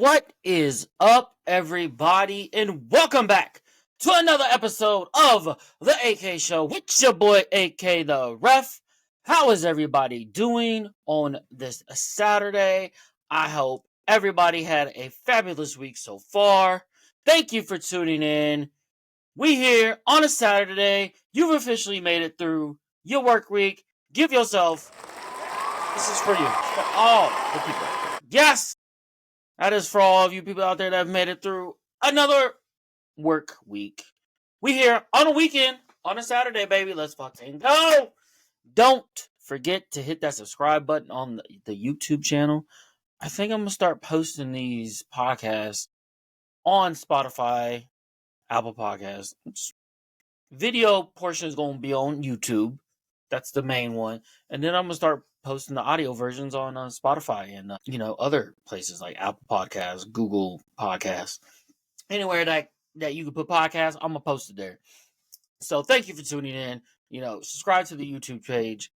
What is up, everybody, and welcome back to another episode of the AK Show with your boy AK the Ref. How is everybody doing on this Saturday? I hope everybody had a fabulous week so far. Thank you for tuning in. We here on a Saturday. You've officially made it through your work week. Give yourself. This is for you. For all the people. Yes! That is for all of you people out there that have made it through another work week. We here on a weekend, on a Saturday, baby. Let's fucking go. Don't forget to hit that subscribe button on the YouTube channel. I think I'm going to start posting these podcasts on Spotify, Apple Podcasts. Video portion is going to be on YouTube. That's the main one. And then I'm going to start posting the audio versions on Spotify and, other places like Apple Podcasts, Google Podcasts. Anywhere that you can put podcasts, I'm going to post it there. So thank you for tuning in. Subscribe to the YouTube page.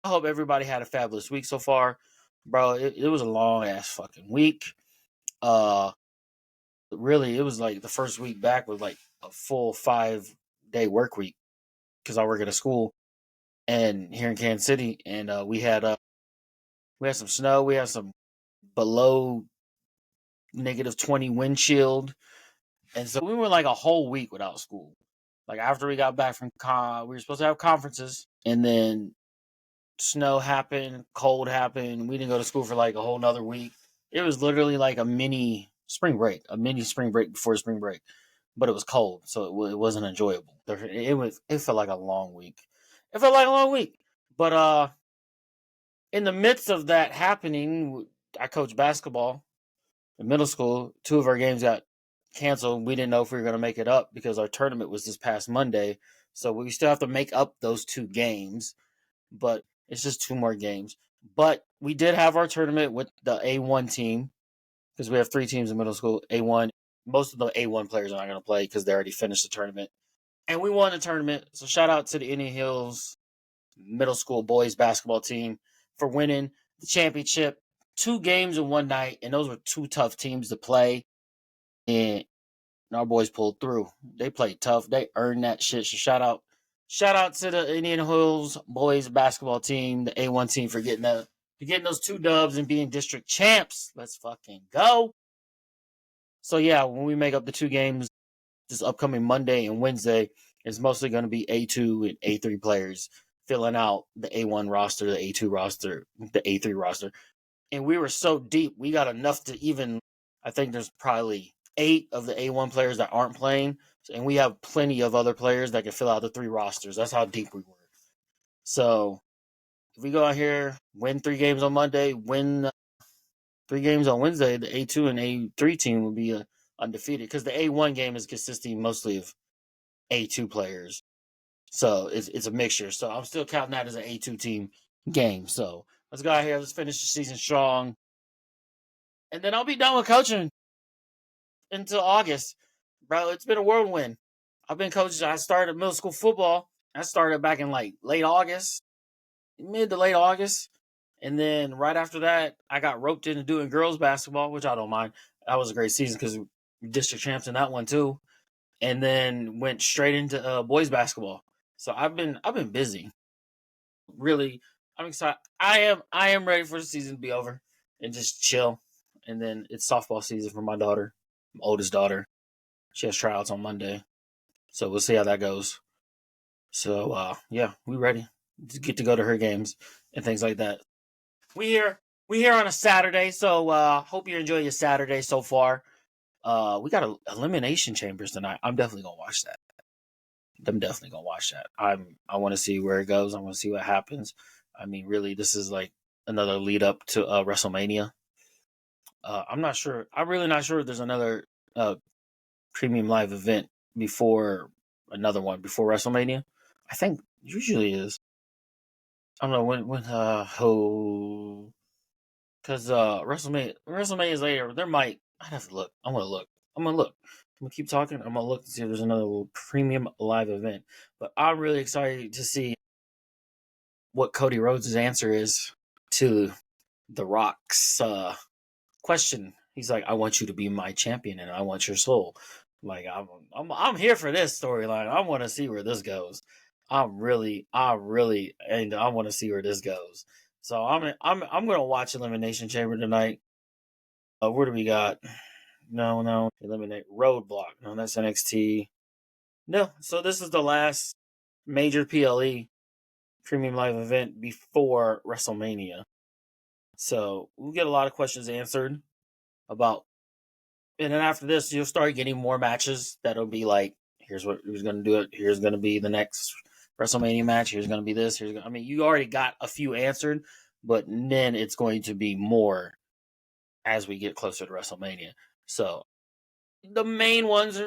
I hope everybody had a fabulous week so far. Bro, it was a long-ass fucking week. Really, it was like the first week back with like a full 5-day work week because I work at a school and here in Kansas City, and we had some snow. We had some below -20 wind chill, and so we were like a whole week without school. Like after we got back from we were supposed to have conferences, and then snow happened, cold happened. We didn't go to school for like a whole nother week. It was literally like a mini spring break before spring break, but it was cold, so it wasn't enjoyable. It felt like a long week. It felt like a long week, but in the midst of that happening, I coached basketball in middle school. 2 of our games got canceled. We didn't know if we were going to make it up because our tournament was this past Monday, so we still have to make up those 2 games, but it's just 2 more games. But we did have our tournament with the A1 team because we have 3 teams in middle school. A1, most of the A1 players are not going to play because they already finished the tournament. And we won the tournament. So shout out to the Indian Hills middle school boys basketball team for winning the championship. 2 games in one night, and those were 2 tough teams to play. And our boys pulled through. They played tough. They earned that shit. So shout out to the Indian Hills boys basketball team, the A1 team, for getting those 2 dubs and being district champs. Let's fucking go. So yeah, when we make up the 2 games this upcoming Monday and Wednesday, it's mostly going to be A2 and A3 players filling out the A1 roster, the A2 roster, the A3 roster. And we were so deep, we got enough to even, I think there's probably 8 of the A1 players that aren't playing. And we have plenty of other players that can fill out the 3 rosters. That's how deep we were. So if we go out here, win 3 games on Monday, win 3 games on Wednesday, the A2 and A3 team will be undefeated because the A1 game is consisting mostly of A2 players. So it's a mixture. So I'm still counting that as an A2 team game. So let's go out here. Let's finish the season strong. And then I'll be done with coaching until August. Bro, it's been a whirlwind. I've been coaching. I started middle school football. I started back in like late August, mid to late August. And then right after that, I got roped into doing girls basketball, which I don't mind. That was a great season because we district champs in that one too. And then went straight into boys basketball. So I've been busy. Really, I'm excited. I am ready for the season to be over and just chill. And then it's softball season for my daughter, my oldest daughter. She has tryouts on Monday, so we'll see how that goes. So yeah, we ready to get to go to her games and things like that. We here on a Saturday, so hope you're enjoying your Saturday so far. We got elimination chambers tonight. I'm definitely gonna watch that. I want to see where it goes. I want to see what happens. I mean, really, this is like another lead up to WrestleMania. I'm not sure. I'm really not sure if there's another premium live event before another one before WrestleMania. I think usually is. I don't know when because WrestleMania is later. There might. I'd have to look. I'm gonna look. I'm gonna keep talking. I'm gonna look to see if there's another premium live event. But I'm really excited to see what Cody Rhodes' answer is to The Rock's question He's like, I want you to be my champion, and I want your soul. Like I'm here for this storyline. I want to see where this goes. And I want to see where this goes. So I'm gonna watch Elimination Chamber tonight. Where do we got? No, Eliminate Roadblock. No, that's NXT. No, so this is the last major PLE premium live event before WrestleMania. So we'll get a lot of questions answered about, and then after this, you'll start getting more matches that'll be like, here's who's going to do it. Here's going to be the next WrestleMania match. Here's going to be this. I mean, you already got a few answered, but then it's going to be more as we get closer to WrestleMania. So the main ones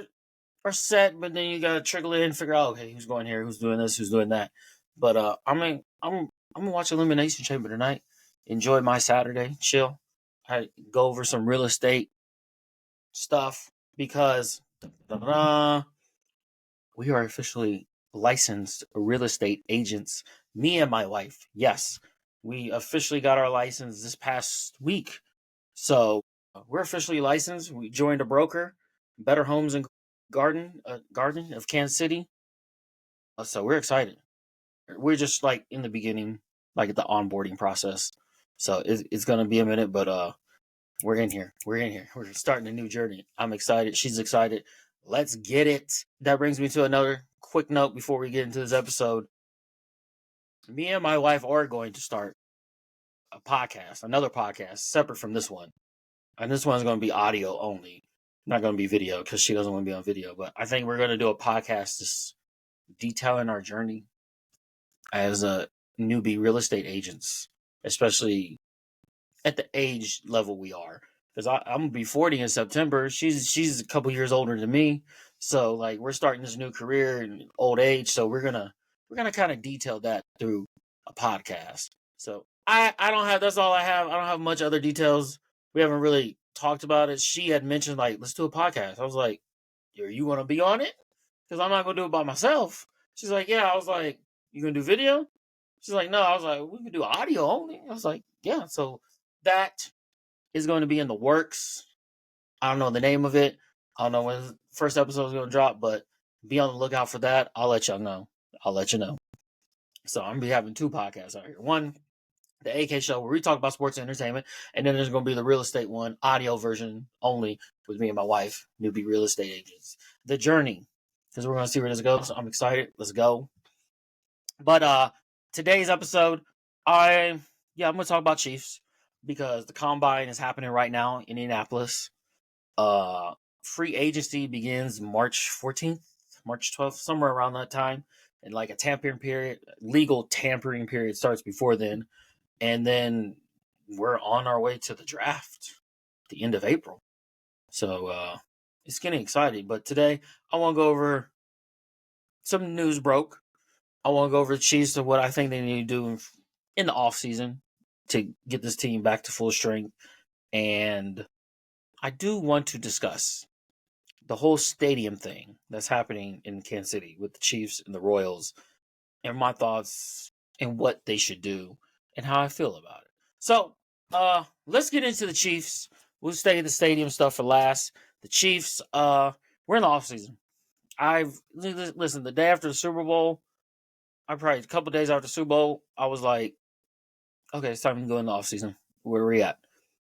are set, but then you got to trickle in and figure out, okay, who's going here, who's doing this, who's doing that. But I'm gonna watch Elimination Chamber tonight. Enjoy my Saturday, chill. I go over some real estate stuff because we are officially licensed real estate agents. Me and my wife, yes, we officially got our license this past week. So we're officially licensed. We joined a broker, Better Homes and Garden of Kansas City. So we're excited. We're just like in the beginning, like the onboarding process. So it's gonna be a minute, but we're in here. We're starting a new journey. I'm excited. She's excited. Let's get it. That brings me to another quick note before we get into this episode. Me and my wife are going to start another podcast, separate from this one. And this one's going to be audio only, not going to be video because she doesn't want to be on video. But I think we're going to do a podcast just detailing our journey as a newbie real estate agents, especially at the age level we are. Because I'm gonna be 40 in September. She's a couple years older than me, so like we're starting this new career in old age. So we're gonna kind of detail that through a podcast. So I don't have, that's all I have. I don't have much other details. We haven't really talked about it. She had mentioned like, let's do a podcast. I was like, are you gonna be on it? Because I'm not gonna do it by myself. She's like, yeah. I was like, you gonna do video? She's like, no. I was like, we can do audio only. I was like, yeah. So that is going to be in the works. I don't know the name of it. I don't know when the first episode is going to drop, but be on the lookout for that. I'll let y'all know. So I'm going to be having two podcasts out here. One, the AK show, where we talk about sports and entertainment, and then there's going to be the real estate one, audio version only, with me and my wife, newbie real estate agents. The journey, because we're going to see where this goes. I'm excited. Let's go. But today's episode, I'm going to talk about Chiefs because the combine is happening right now in Indianapolis. Free agency begins March 14th, March 12th, somewhere around that time. And like a tampering period, legal tampering period starts before then. And then we're on our way to the draft, the end of April. So it's getting exciting. But today I want to go over some news broke. I want to go over the Chiefs and what I think they need to do in the offseason to get this team back to full strength. And I do want to discuss the whole stadium thing that's happening in Kansas City with the Chiefs and the Royals, and my thoughts and what they should do and how I feel about it. So let's get into the Chiefs. We'll stay the stadium stuff for last. The Chiefs, we're in the offseason. Listen, the day after the Super Bowl, probably a couple days after the Super Bowl, I was like, okay, it's time to go in the offseason. Where are we at?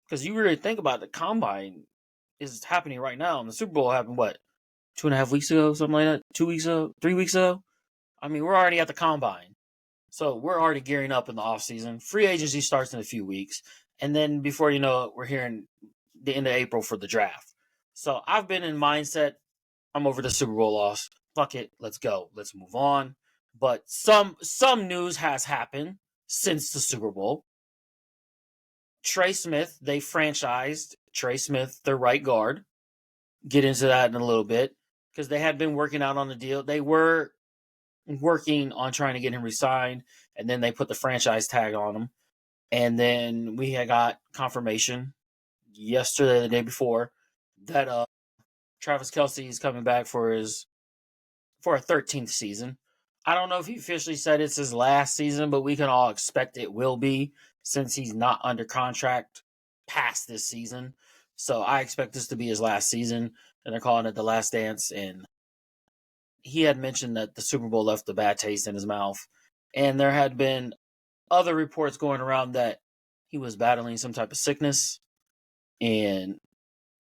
Because you really think about it, the combine is happening right now, and the Super Bowl happened, 2.5 weeks ago, something like that? 2 weeks ago? 3 weeks ago? I mean, we're already at the combine. So we're already gearing up in the offseason. Free agency starts in a few weeks. And then before you know it, we're hearing the end of April for the draft. So I've been in mindset, I'm over the Super Bowl loss. Fuck it, let's go. Let's move on. But some news has happened since the Super Bowl. Trey Smith, they franchised Trey Smith, their right guard. Get into that in a little bit because they had been working out on the deal. They were working on trying to get him re-signed, and then they put the franchise tag on him. And then we had got confirmation yesterday, the day before, that Travis Kelce is coming back for a 13th season. I don't know if he officially said it's his last season, but we can all expect it will be since he's not under contract past this season. So I expect this to be his last season, and they're calling it the last dance. And he had mentioned that the Super Bowl left a bad taste in his mouth, and there had been other reports going around that he was battling some type of sickness, and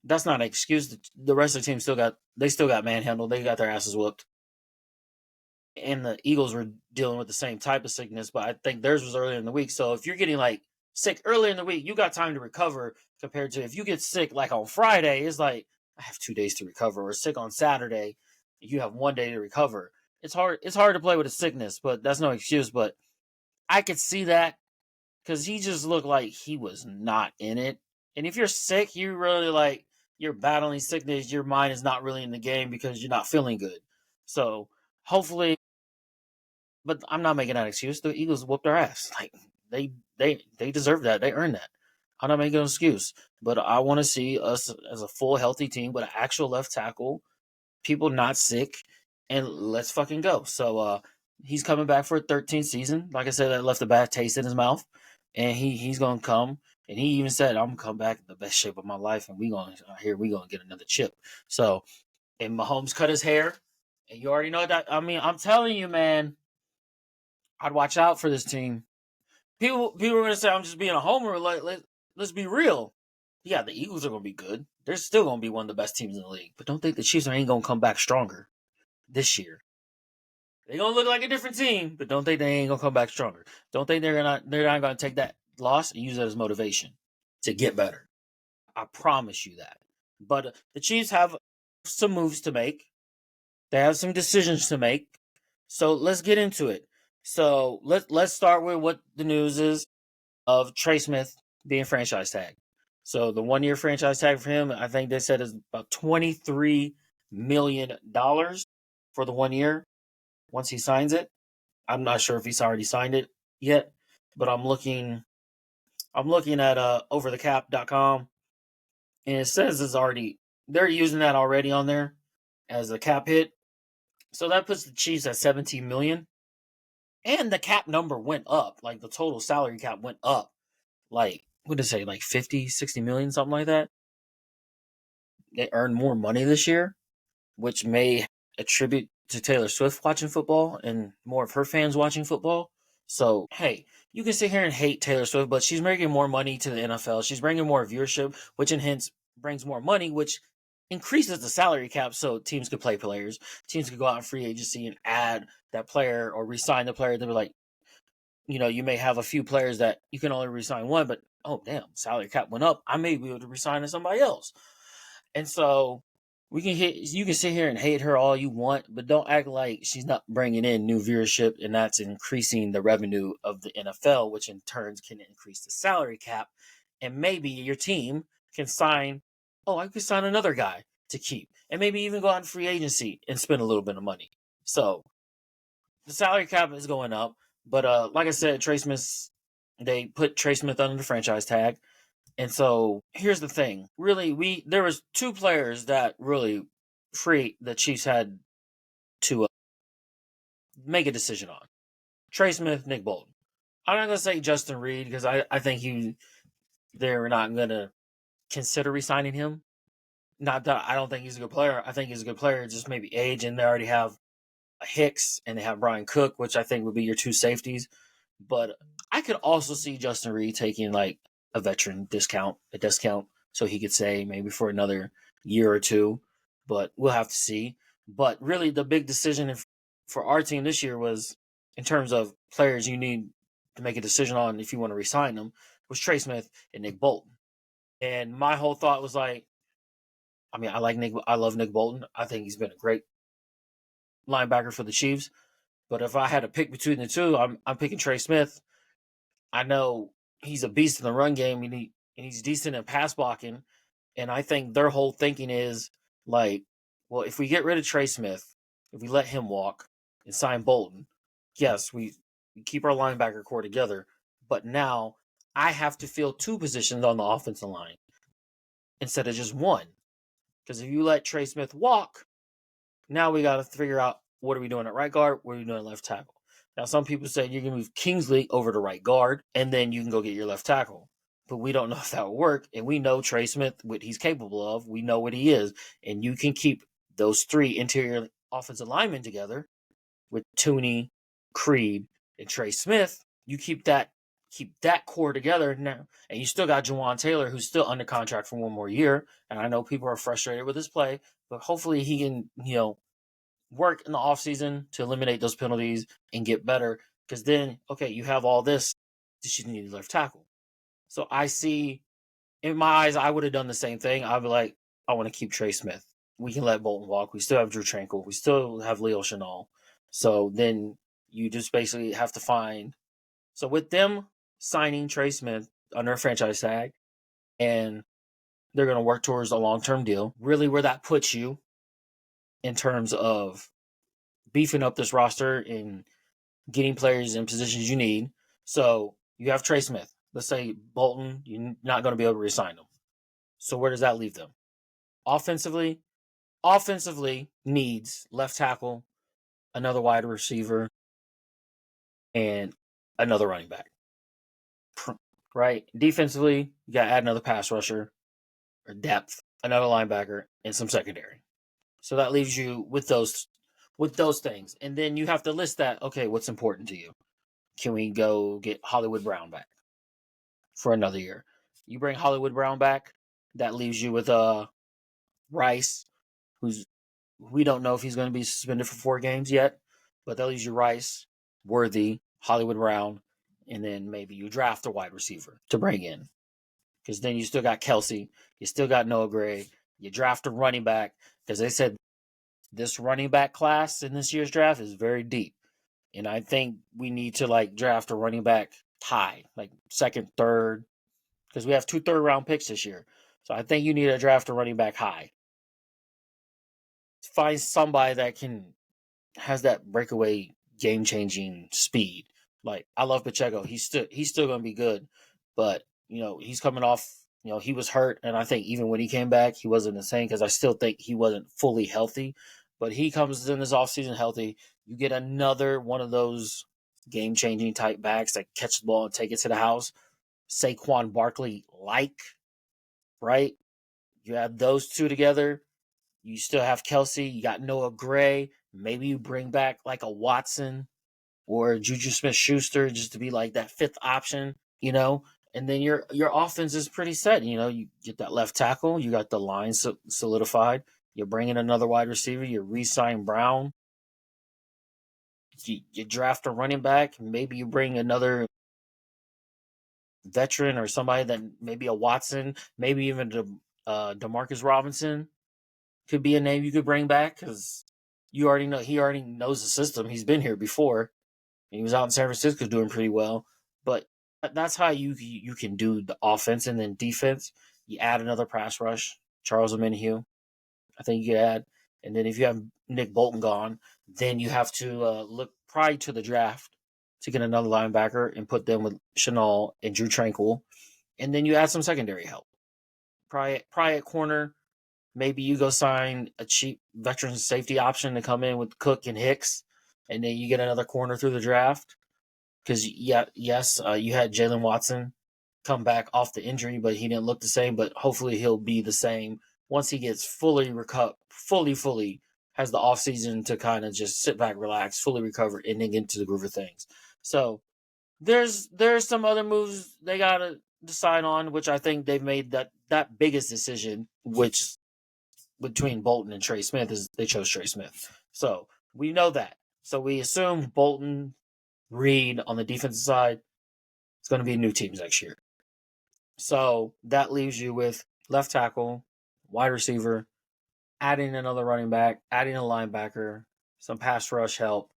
that's not an excuse. The rest of the team still got manhandled. They got their asses whooped, and the Eagles were dealing with the same type of sickness, but I think theirs was earlier in the week. So if you're getting like sick earlier in the week, you got time to recover compared to if you get sick like on Friday, it's like I have 2 days to recover, or sick on Saturday, you have 1 day to recover. It's hard to play with a sickness, but that's no excuse. But I could see that because he just looked like he was not in it. And if you're sick, you really like you're battling sickness, your mind is not really in the game because you're not feeling good. So hopefully, but I'm not making that excuse. The Eagles whooped our ass. Like they deserve that. They earned that. I'm not making an excuse. But I want to see us as a full healthy team with an actual left tackle, people not sick, and let's fucking go. So he's coming back for a 13th season. Like I said, that left a bad taste in his mouth. And he's gonna come. And he even said, I'm gonna come back in the best shape of my life, and we gonna get another chip. So and Mahomes cut his hair. And you already know that. I mean, I'm telling you, man, I'd watch out for this team. People are gonna say I'm just being a homer. Let's be real. Yeah, the Eagles are gonna be good. They're still gonna be one of the best teams in the league. But don't think the Chiefs ain't gonna come back stronger this year. They're gonna look like a different team, but don't think they ain't gonna come back stronger. Don't think they're not gonna take that loss and use it as motivation to get better. I promise you that. But the Chiefs have some moves to make. They have some decisions to make. So let's get into it. So let's start with what the news is of Trey Smith being franchise tag. So the 1 year franchise tag for him, I think they said is about $23 million for the 1 year once he signs it. I'm not sure if he's already signed it yet, but I'm looking at overthecap.com, and it says it's already they're using that already on there as a cap hit. So that puts the Chiefs at 17 million. And the cap number went up. Like the total salary cap went up. Like, what did it say? Like 50, 60 million, something like that. They earned more money this year, which may attribute to Taylor Swift watching football and more of her fans watching football. So, hey, you can sit here and hate Taylor Swift, but she's bringing more money to the NFL. She's bringing more viewership, which in hence brings more money, which increases the salary cap so teams could play players. Teams could go out in free agency and add that player or resign the player. They were like, you may have a few players that you can only resign one, but oh damn, salary cap went up. I may be able to resign to somebody else. And so you can sit here and hate her all you want, but don't act like she's not bringing in new viewership and that's increasing the revenue of the NFL, which in turn can increase the salary cap. And maybe your team can sign, oh, I could sign another guy to keep. And maybe even go out in free agency and spend a little bit of money. So the salary cap is going up. But like I said, they put Trey Smith under the franchise tag. And so here's the thing. Really, there was two players that really the Chiefs had to make a decision on. Trey Smith, Nick Bolton. I'm not gonna say Justin Reed because I think they're not gonna consider re-signing him. Not that I don't think he's a good player. I think he's a good player, just maybe age, and they already have a Hicks and they have Brian Cook, which I think would be your two safeties. But I could also see Justin Reed taking like a a discount, so he could say maybe for another year or two. But we'll have to see. But really, the big decision for our team this year was in terms of players you need to make a decision on if you want to resign them was Trey Smith and Nick Bolton. And my whole thought was like, I mean, I love Nick Bolton. I think he's been a great linebacker for the Chiefs. But if I had to pick between the two, I'm picking Trey Smith. I know he's a beast in the run game, and he's decent in pass blocking. And I think their whole thinking is like, well, if we get rid of Trey Smith, if we let him walk and sign Bolton, yes, we keep our linebacker core together. But now I have to fill two positions on the offensive line instead of just one. Because if you let Trey Smith walk, now we got to figure out what are we doing at right guard, what are we doing at left tackle. Now, some people say you can move Kingsley over to right guard, and then you can go get your left tackle. but we don't know if that will work. And we know Trey Smith, what he's capable of. We know what he is. And you can keep those three interior offensive linemen together with Tooney, Creed, and Trey Smith. You keep that core together now, and you still got Jawan Taylor, who's still under contract for one more year. And I know people are frustrated with his play, but hopefully he can, work in the offseason to eliminate those penalties and get better. Because then, okay, you have all this. You need left tackle. So I see, in my eyes, I would have done the same thing. I'd be like, I want to keep Trey Smith. We can let Bolton walk. We still have Drew Tranquil. We still have Leo Chenal. So then you just basically have to find. So with them signing Trey Smith under a franchise tag, and they're going to work towards a long-term deal, really where that puts you in terms of beefing up this roster and getting players in positions you need. So you have Trey Smith. Let's say Bolton, you're not going to be able to resign him. So where does that leave them? Offensively needs left tackle, another wide receiver, and another running back. Right? Defensively, you got to add another pass rusher or depth, another linebacker, and some secondary. So that leaves you with those things. And then you have to list that, okay, what's important to you? Can we go get Hollywood Brown back for another year? You bring Hollywood Brown back, that leaves you with Rice, who's we don't know if he's going to be suspended for 4 games yet, but that leaves you Rice, Worthy, Hollywood Brown, and then maybe you draft a wide receiver to bring in. Because then you still got Kelsey, you still got Noah Gray, you draft a running back, because they said this running back class in this year's draft is very deep. And I think we need to draft a running back high, like second, third, because we have 2 third-round picks this year. So I think you need to draft a running back high. Find somebody that has that breakaway game-changing speed. Like, I love Pacheco. He's still going to be good, but he's coming off. He was hurt, and I think even when he came back, he wasn't the same because I still think he wasn't fully healthy. But he comes in this offseason healthy. You get another one of those game-changing type backs that catch the ball and take it to the house. Saquon Barkley, right? You have those two together. You still have Kelsey. You got Noah Gray. Maybe you bring back like a Watson or Juju Smith-Schuster just to be like that 5th option, and then your offense is pretty set. You get that left tackle. You got the line solidified. You're bringing another wide receiver. You re-sign Brown. You draft a running back. Maybe you bring another veteran or somebody that maybe a Watson, maybe even Demarcus Robinson could be a name you could bring back because he already knows the system. He's been here before. He was out in San Francisco doing pretty well. But that's how you can do the offense. And then defense, you add another pass rush, Charles Omenihu. I think you could add. And then if you have Nick Bolton gone, then you have to look prior to the draft to get another linebacker and put them with Chenal and Drew Tranquil. And then you add some secondary help. Probably at corner, maybe you go sign a cheap veteran safety option to come in with Cook and Hicks, and then you get another corner through the draft. Because, you had Jalen Watson come back off the injury, but he didn't look the same. But hopefully he'll be the same once he gets fully has the offseason to kind of just sit back, relax, fully recover, and then get into the groove of things. So there's some other moves they got to decide on, which I think they've made that biggest decision, which between Bolton and Trey Smith is they chose Trey Smith. So we know that. So we assume Bolton, Reed on the defensive side, it's going to be new teams next year. So that leaves you with left tackle, wide receiver, adding another running back, adding a linebacker, some pass rush help,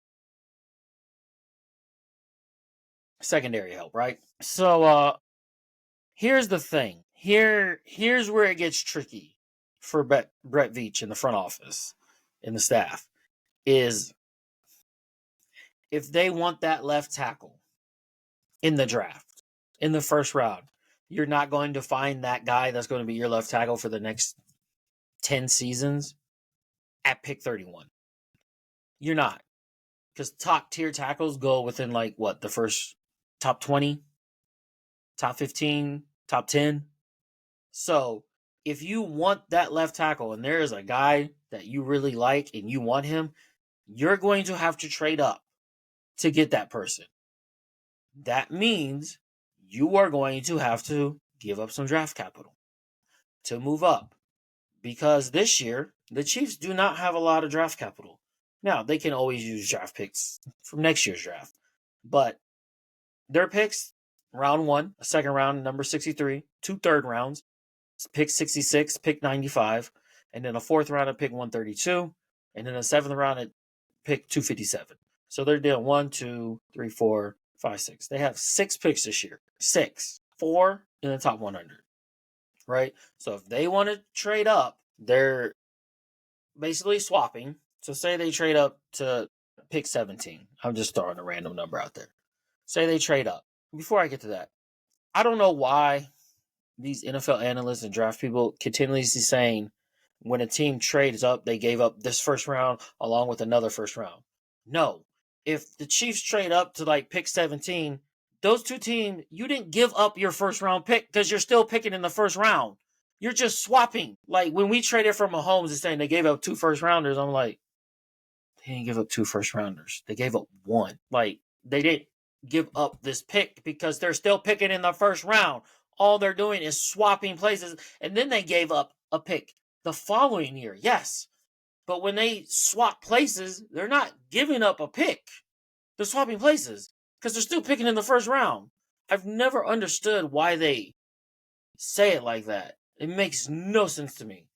secondary help, right? So here's the thing. Here's where it gets tricky for Brett Veach in the front office and the staff is if they want that left tackle in the draft, in the first round, you're not going to find that guy that's going to be your left tackle for the next 10 seasons at pick 31. You're not. Because top tier tackles go within the first top 20, top 15, top 10. So if you want that left tackle and there is a guy that you really like and you want him, you're going to have to trade up to get that person. That means you are going to have to give up some draft capital to move up. Because this year, the Chiefs do not have a lot of draft capital. Now, they can always use draft picks from next year's draft. But their picks, round 1, a second round, number 63, 2 third rounds, pick 66, pick 95, and then a fourth round at pick 132, and then a seventh round at pick 257. So they're doing 1, 2, 3, 4, 5, 6. They have 6 picks this year. 6. 4 in the top 100. Right? So if they want to trade up, they're basically swapping. So say they trade up to pick 17. I'm just throwing a random number out there. Say they trade up. Before I get to that, I don't know why these NFL analysts and draft people continuously saying when a team trades up, they gave up this first round along with another first round. No. If the Chiefs trade up to like pick 17, those two teams, you didn't give up your first round pick because you're still picking in the first round. You're just swapping. Like when we traded for Mahomes and saying they gave up 2 first rounders, I'm like, they didn't give up 2 first rounders. They gave up 1. Like they didn't give up this pick because they're still picking in the first round. All they're doing is swapping places. And then they gave up a pick the following year. Yes. But when they swap places, they're not giving up a pick. They're swapping places because they're still picking in the first round. I've never understood why they say it like that. It makes no sense to me.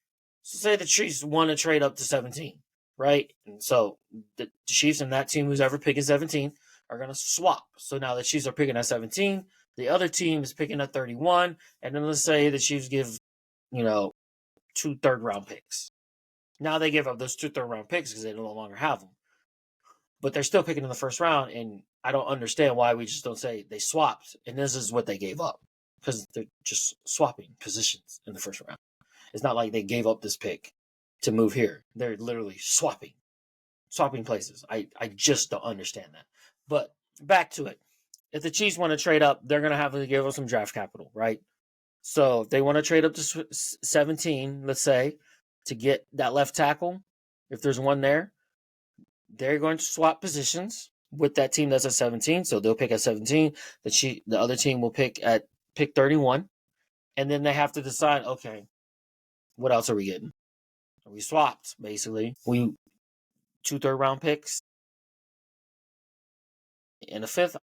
So say the Chiefs want to trade up to 17, right? And so the Chiefs and that team who's ever picking 17 are going to swap. So now the Chiefs are picking at 17. The other team is picking at 31. And then let's say the Chiefs give, 2 third-round picks. Now they give up those 2 third-round picks because they no longer have them. But they're still picking in the first round, and I don't understand why we just don't say they swapped, and this is what they gave up. Because they're just swapping positions in the first round. It's not like they gave up this pick to move here. They're literally swapping places. I just don't understand that. But back to it. If the Chiefs want to trade up, they're going to have to give up some draft capital, right? So if they want to trade up to 17, let's say, to get that left tackle, if there's one there, they're going to swap positions with that team that's at 17. So they'll pick at 17. The other team will pick at pick 31. And then they have to decide, okay, what else are we getting? We swapped, basically. 2 third-round picks. And a fifth,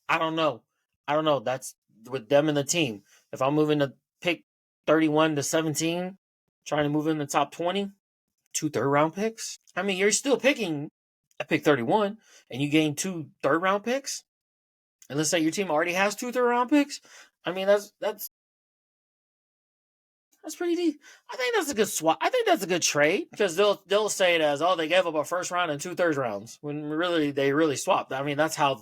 I don't know. That's with them and the team. If I'm moving to pick 31 to 17, trying to move in the top 20, 2 third-round picks. I mean, you're still picking at pick 31, and you gain 2 third-round picks. And let's say your team already has 2 third-round picks. I mean, that's pretty deep. I think that's a good swap. I think that's a good trade because they'll say it as, oh, they gave up a first round and 2 third rounds when really they really swapped. I mean, that's how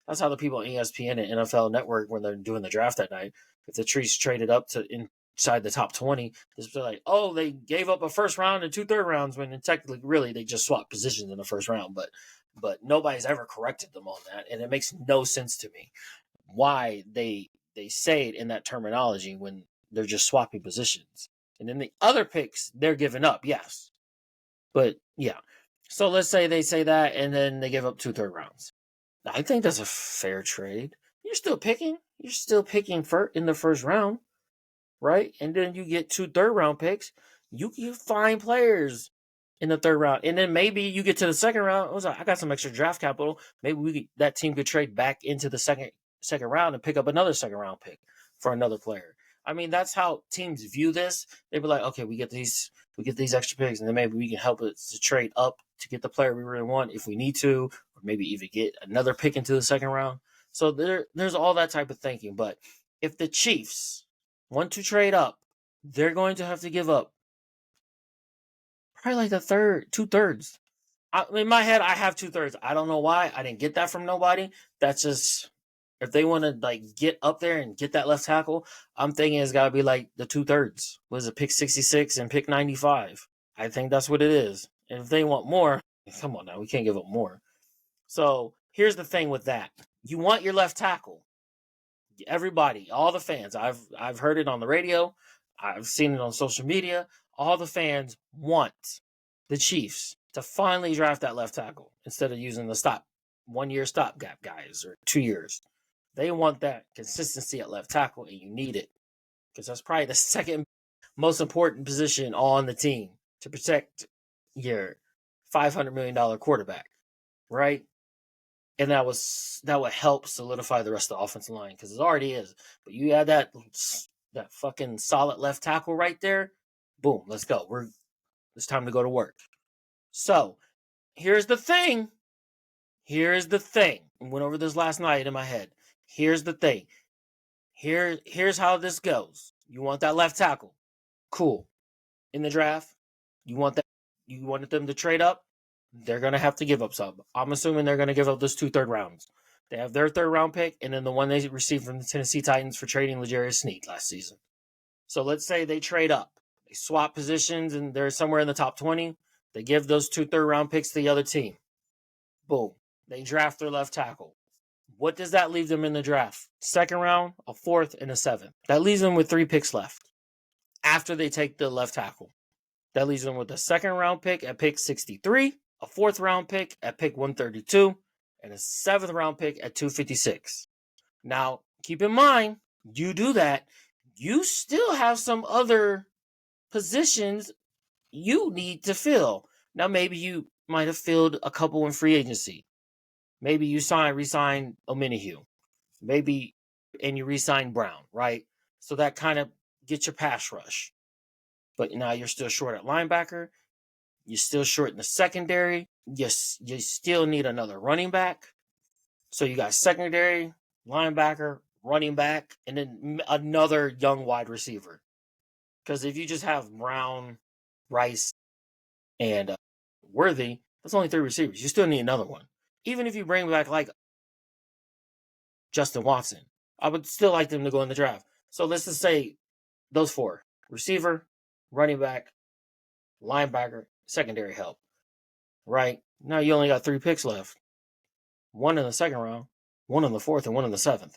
the people on ESPN and NFL Network, when they're doing the draft that night, if the Chiefs traded up to inside the top 20, it's like, oh, they gave up a first round and 2 third rounds when technically really they just swapped positions in the first round. But nobody's ever corrected them on that, and it makes no sense to me why they say it in that terminology when they're just swapping positions. And then the other picks, they're giving up, yes. But, yeah. So let's say they say that, and then they give up 2 third rounds. I think that's a fair trade. You're still picking. In the first round, right? And then you get 2 third-round picks. You can find players in the third round. And then maybe you get to the second round. I got some extra draft capital. Maybe that team could trade back into the second round and pick up another second-round pick for another player. I mean, that's how teams view this. They'd be like, okay, we get these extra picks, and then maybe we can help it to trade up to get the player we really want if we need to, or maybe even get another pick into the second round. So there's all that type of thinking. But if the Chiefs want to trade up, they're going to have to give up probably like 2/3. In my head, I have 2/3. I don't know why. I didn't get that from nobody. That's just, if they want to get up there and get that left tackle, I'm thinking it's got to be like the 2/3. Was it pick 66 and pick 95? I think that's what it is. And if they want more, come on now, we can't give up more. So here's the thing with that. You want your left tackle. Everybody, all the fans. I've heard it on the radio. I've seen it on social media. All the fans want the Chiefs to finally draft that left tackle instead of using the 1 year stopgap guys or 2 years. They want that consistency at left tackle, and you need it because that's probably the second most important position on the team to protect your $500 million quarterback, right? And that would help solidify the rest of the offensive line because it already is. But you add that fucking solid left tackle right there, boom, let's go. It's time to go to work. So here's the thing. I went over this last night in my head. Here's the thing. Here's how this goes. You want that left tackle. Cool. In the draft, you wanted them to trade up, they're going to have to give up some. I'm assuming they're going to give up those 2 third rounds. They have their 3rd round pick and then the one they received from the Tennessee Titans for trading L'Jarius Sneed last season. So let's say they trade up. They swap positions and they're somewhere in the top 20. They give those 2 third round picks to the other team. Boom. They draft their left tackle. What does that leave them in the draft? 2nd round, a 4th, and a 7th. That leaves them with 3 picks left after they take the left tackle. That leaves them with a 2nd round pick at pick 63, a 4th round pick at pick 132, and a 7th round pick at 256. Now, keep in mind, you do that, you still have some other positions you need to fill. Now, maybe you might have filled a couple in free agency. Maybe you re-sign Omenihu. Maybe, and you re-sign Brown, right? So that kind of gets your pass rush. But now you're still short at linebacker. You're still short in the secondary. You still need another running back. So you got secondary, linebacker, running back, and then another young wide receiver. Because if you just have Brown, Rice, and Worthy, that's only 3 receivers. You still need another one. Even if you bring back like Justin Watson, I would still like them to go in the draft. So let's just say those 4. Receiver, running back, linebacker, secondary help. Right? Now you only got 3 picks left. 1 in the 2nd round, 1 in the 4th, and 1 in the 7th.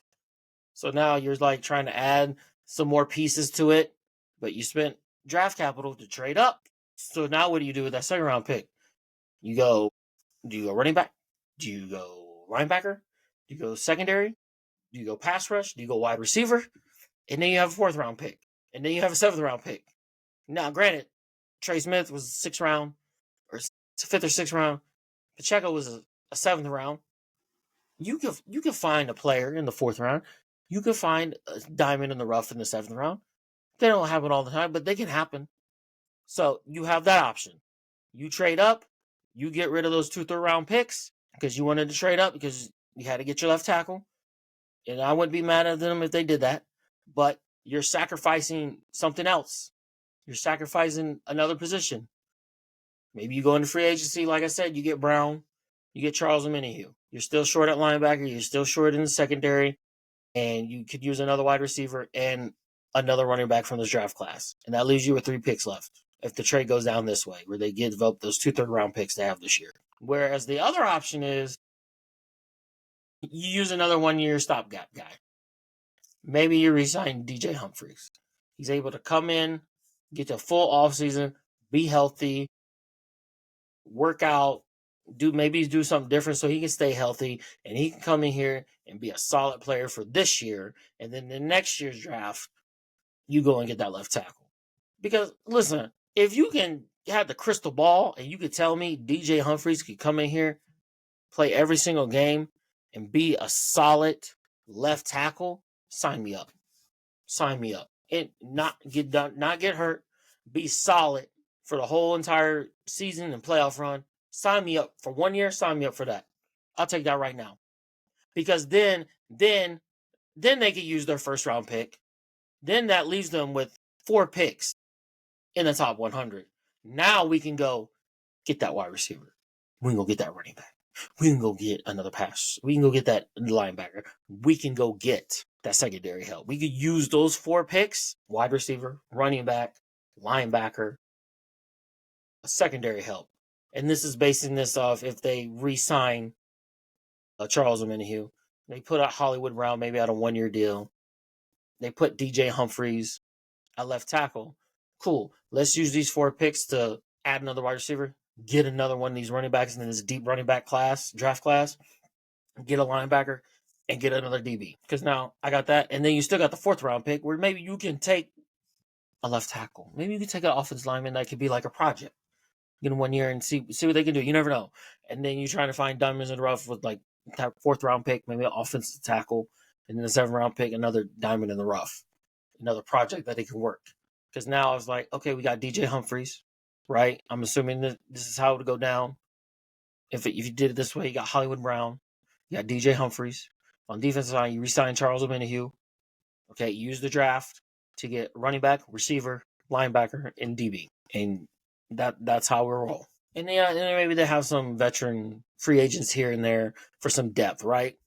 So now you're like trying to add some more pieces to it, but you spent draft capital to trade up. So now what do you do with that 2nd round pick? Do you go running back? Do you go linebacker? Do you go secondary? Do you go pass rush? Do you go wide receiver? And then you have a 4th round pick. And then you have a 7th round pick. Now, granted, Trey Smith was a 6th round, or 5th or 6th round. Pacheco was a 7th round. You can find a player in the 4th round. You can find a diamond in the rough in the 7th round. They don't happen all the time, but they can happen. So you have that option. You trade up. You get rid of those 2 third round picks because you wanted to trade up because you had to get your left tackle. And I wouldn't be mad at them if they did that. But you're sacrificing something else. You're sacrificing another position. Maybe you go into free agency, like I said, you get Brown, you get Charles Omenihu. You're still short at linebacker, you're still short in the secondary, and you could use another wide receiver and another running back from this draft class. And that leaves you with 3 picks left if the trade goes down this way, where they give up those 2 third round picks they have this year. Whereas the other option is you use another 1 year stopgap guy. Maybe you resign DJ Humphries. He's able to come in, get a full offseason, be healthy, work out, do something different so he can stay healthy and he can come in here and be a solid player for this year. And then the next year's draft, you go and get that left tackle. Because listen, if you can have the crystal ball and you could tell me DJ Humphries could come in here, play every single game, and be a solid left tackle, sign me up. Sign me up. And not get hurt, be solid for the whole entire season and playoff run. Sign me up for 1 year, sign me up for that. I'll take that right now. Because then they could use their 1st round pick. Then that leaves them with 4 picks in the top 100. Now we can go get that wide receiver. We can go get that running back. We can go get another pass. We can go get that linebacker. We can go get that secondary help. We could use those 4 picks, wide receiver, running back, linebacker, a secondary help. And this is basing this off if they re-sign Charles Omenihu. They put out Hollywood Brown maybe out a 1 year deal. They put DJ Humphries at left tackle. Cool. Let's use these 4 picks to add another wide receiver, get another one of these running backs in this deep running back draft class, get a linebacker, and get another DB. Because now I got that. And then you still got the 4th round pick where maybe you can take a left tackle. Maybe you can take an offensive lineman that could be like a project. Get him 1 year and see what they can do. You never know. And then you're trying to find diamonds in the rough with like that 4th round pick, maybe an offensive tackle, and then the 7th round pick, another diamond in the rough, another project that it can work. Because now I was like, okay, we got DJ Humphries, right? I'm assuming that this is how it would go down. If you did it this way, you got Hollywood Brown, you got DJ Humphries. On defensive side, you re-signed Charles Omenihu. Okay, use the draft to get running back, receiver, linebacker, and DB. And that's how we roll. And yeah, maybe they have some veteran free agents here and there for some depth, right?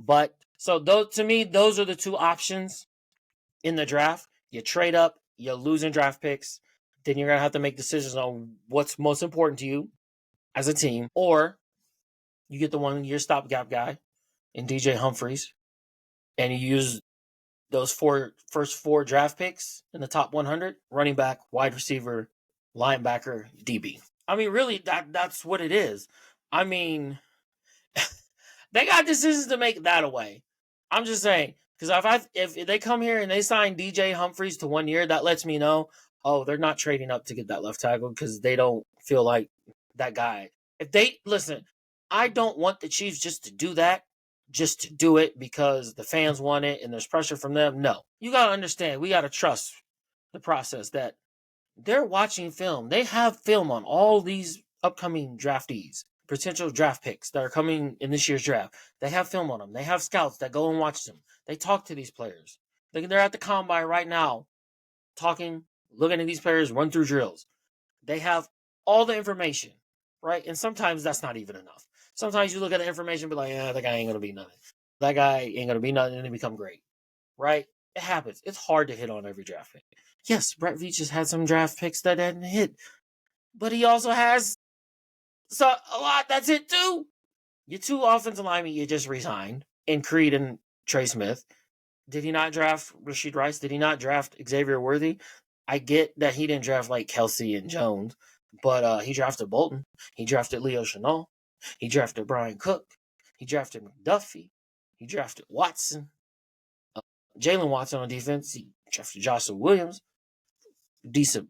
But so to me, those are the 2 options in the draft. You trade up, you're losing draft picks, then you're going to have to make decisions on what's most important to you as a team, or you get the 1-year stopgap guy in DJ Humphries, and you use those first 4 draft picks in the top 100, running back, wide receiver, linebacker, DB. I mean, really, that's what it is. I mean, they got decisions to make that away. I'm just saying, because if they come here and they sign DJ Humphries to 1 year, that lets me know, oh, they're not trading up to get that left tackle because they don't feel like that guy. If they listen, I don't want the Chiefs just to do that, just to do it because the fans want it and there's pressure from them. No, you got to understand, we got to trust the process that they're watching film. They have film on all these upcoming draftees, potential draft picks that are coming in this year's draft. They have film on them. They have scouts that go and watch them. They talk to these players. They're at the combine right now, talking, looking at these players, run through drills. They have all the information, right? And sometimes that's not even enough. Sometimes you look at the information and be like, that guy ain't going to be nothing. That guy ain't going to be nothing and then become great, right? It happens. It's hard to hit on every draft pick. Yes, Brett Veach has had some draft picks that didn't hit, but he also has a lot that's hit too. Your 2 offensive linemen you just resigned in Creed and Trey Smith. Did he not draft Rashid Rice? Did he not draft Xavier Worthy? I get that he didn't draft like Kelsey and Jones, but he drafted Bolton. He drafted Leo Chenal. He drafted Brian Cook. He drafted McDuffie. He drafted Watson. Jalen Watson on defense. He drafted Joshua Williams. Decent,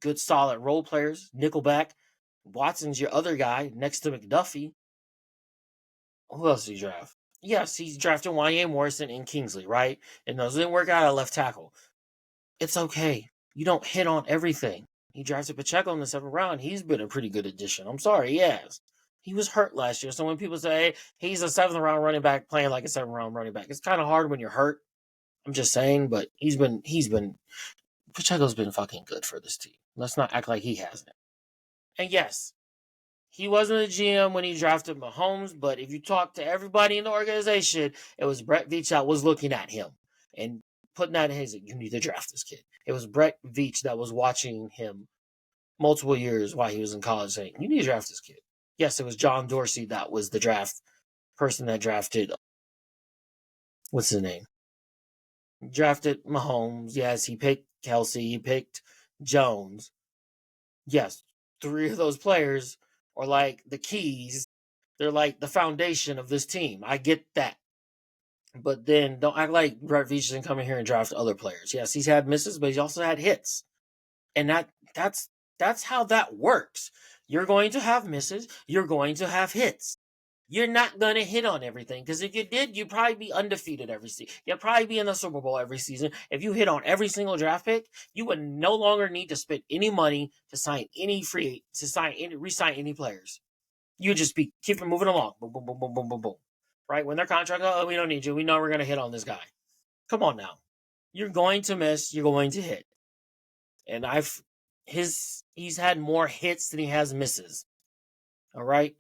good, solid role players. Nickelback. Watson's your other guy next to McDuffie. Who else did he draft? Yes, he's drafted Wanye Morrison and Kingsley, right? And those didn't work out at left tackle. It's okay. You don't hit on everything. He drafted Pacheco in the 7th round. He's been a pretty good addition. I'm sorry, he has. He was hurt last year. So when people say, hey, he's a 7th round running back playing like a 7th round running back, it's kind of hard when you're hurt. I'm just saying, but Pacheco's been fucking good for this team. Let's not act like he hasn't. And yes, he wasn't a GM when he drafted Mahomes, but if you talk to everybody in the organization, it was Brett Veach that was looking at him and putting that in his, you need to draft this kid. It was Brett Veach that was watching him multiple years while he was in college saying, you need to draft this kid. Yes, it was John Dorsey that was the draft person that drafted, what's his name? Drafted Mahomes. Yes, he picked Kelsey. He picked Jones. Yes, 3 of those players are like the keys. They're like the foundation of this team. I get that. But then don't act like Brett Veach didn't come in here and draft other players. Yes, he's had misses, but he's also had hits. And that's how that works. You're going to have misses. You're going to have hits. You're not going to hit on everything. Because if you did, you'd probably be undefeated every season. You'd probably be in the Super Bowl every season. If you hit on every single draft pick, you would no longer need to spend any money to re-sign any players. You would just be keeping moving along. Boom, boom, boom, boom, boom, boom, boom. Right? When their contract, we don't need you. We know we're going to hit on this guy. Come on now. You're going to miss. You're going to hit. And he's had more hits than he has misses. All right?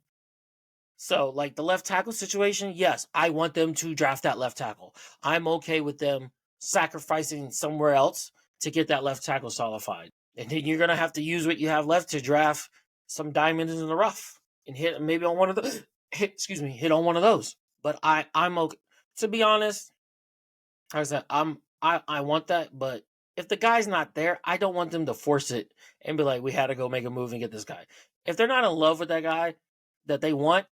So, like the left tackle situation, yes, I want them to draft that left tackle. I'm okay with them sacrificing somewhere else to get that left tackle solidified. And then you're going to have to use what you have left to draft some diamonds in the rough and hit maybe on one of the hit on one of those. But I'm okay. To be honest, like I said, I want that, but if the guy's not there, I don't want them to force it and be like, we had to go make a move and get this guy. If they're not in love with that guy that they want,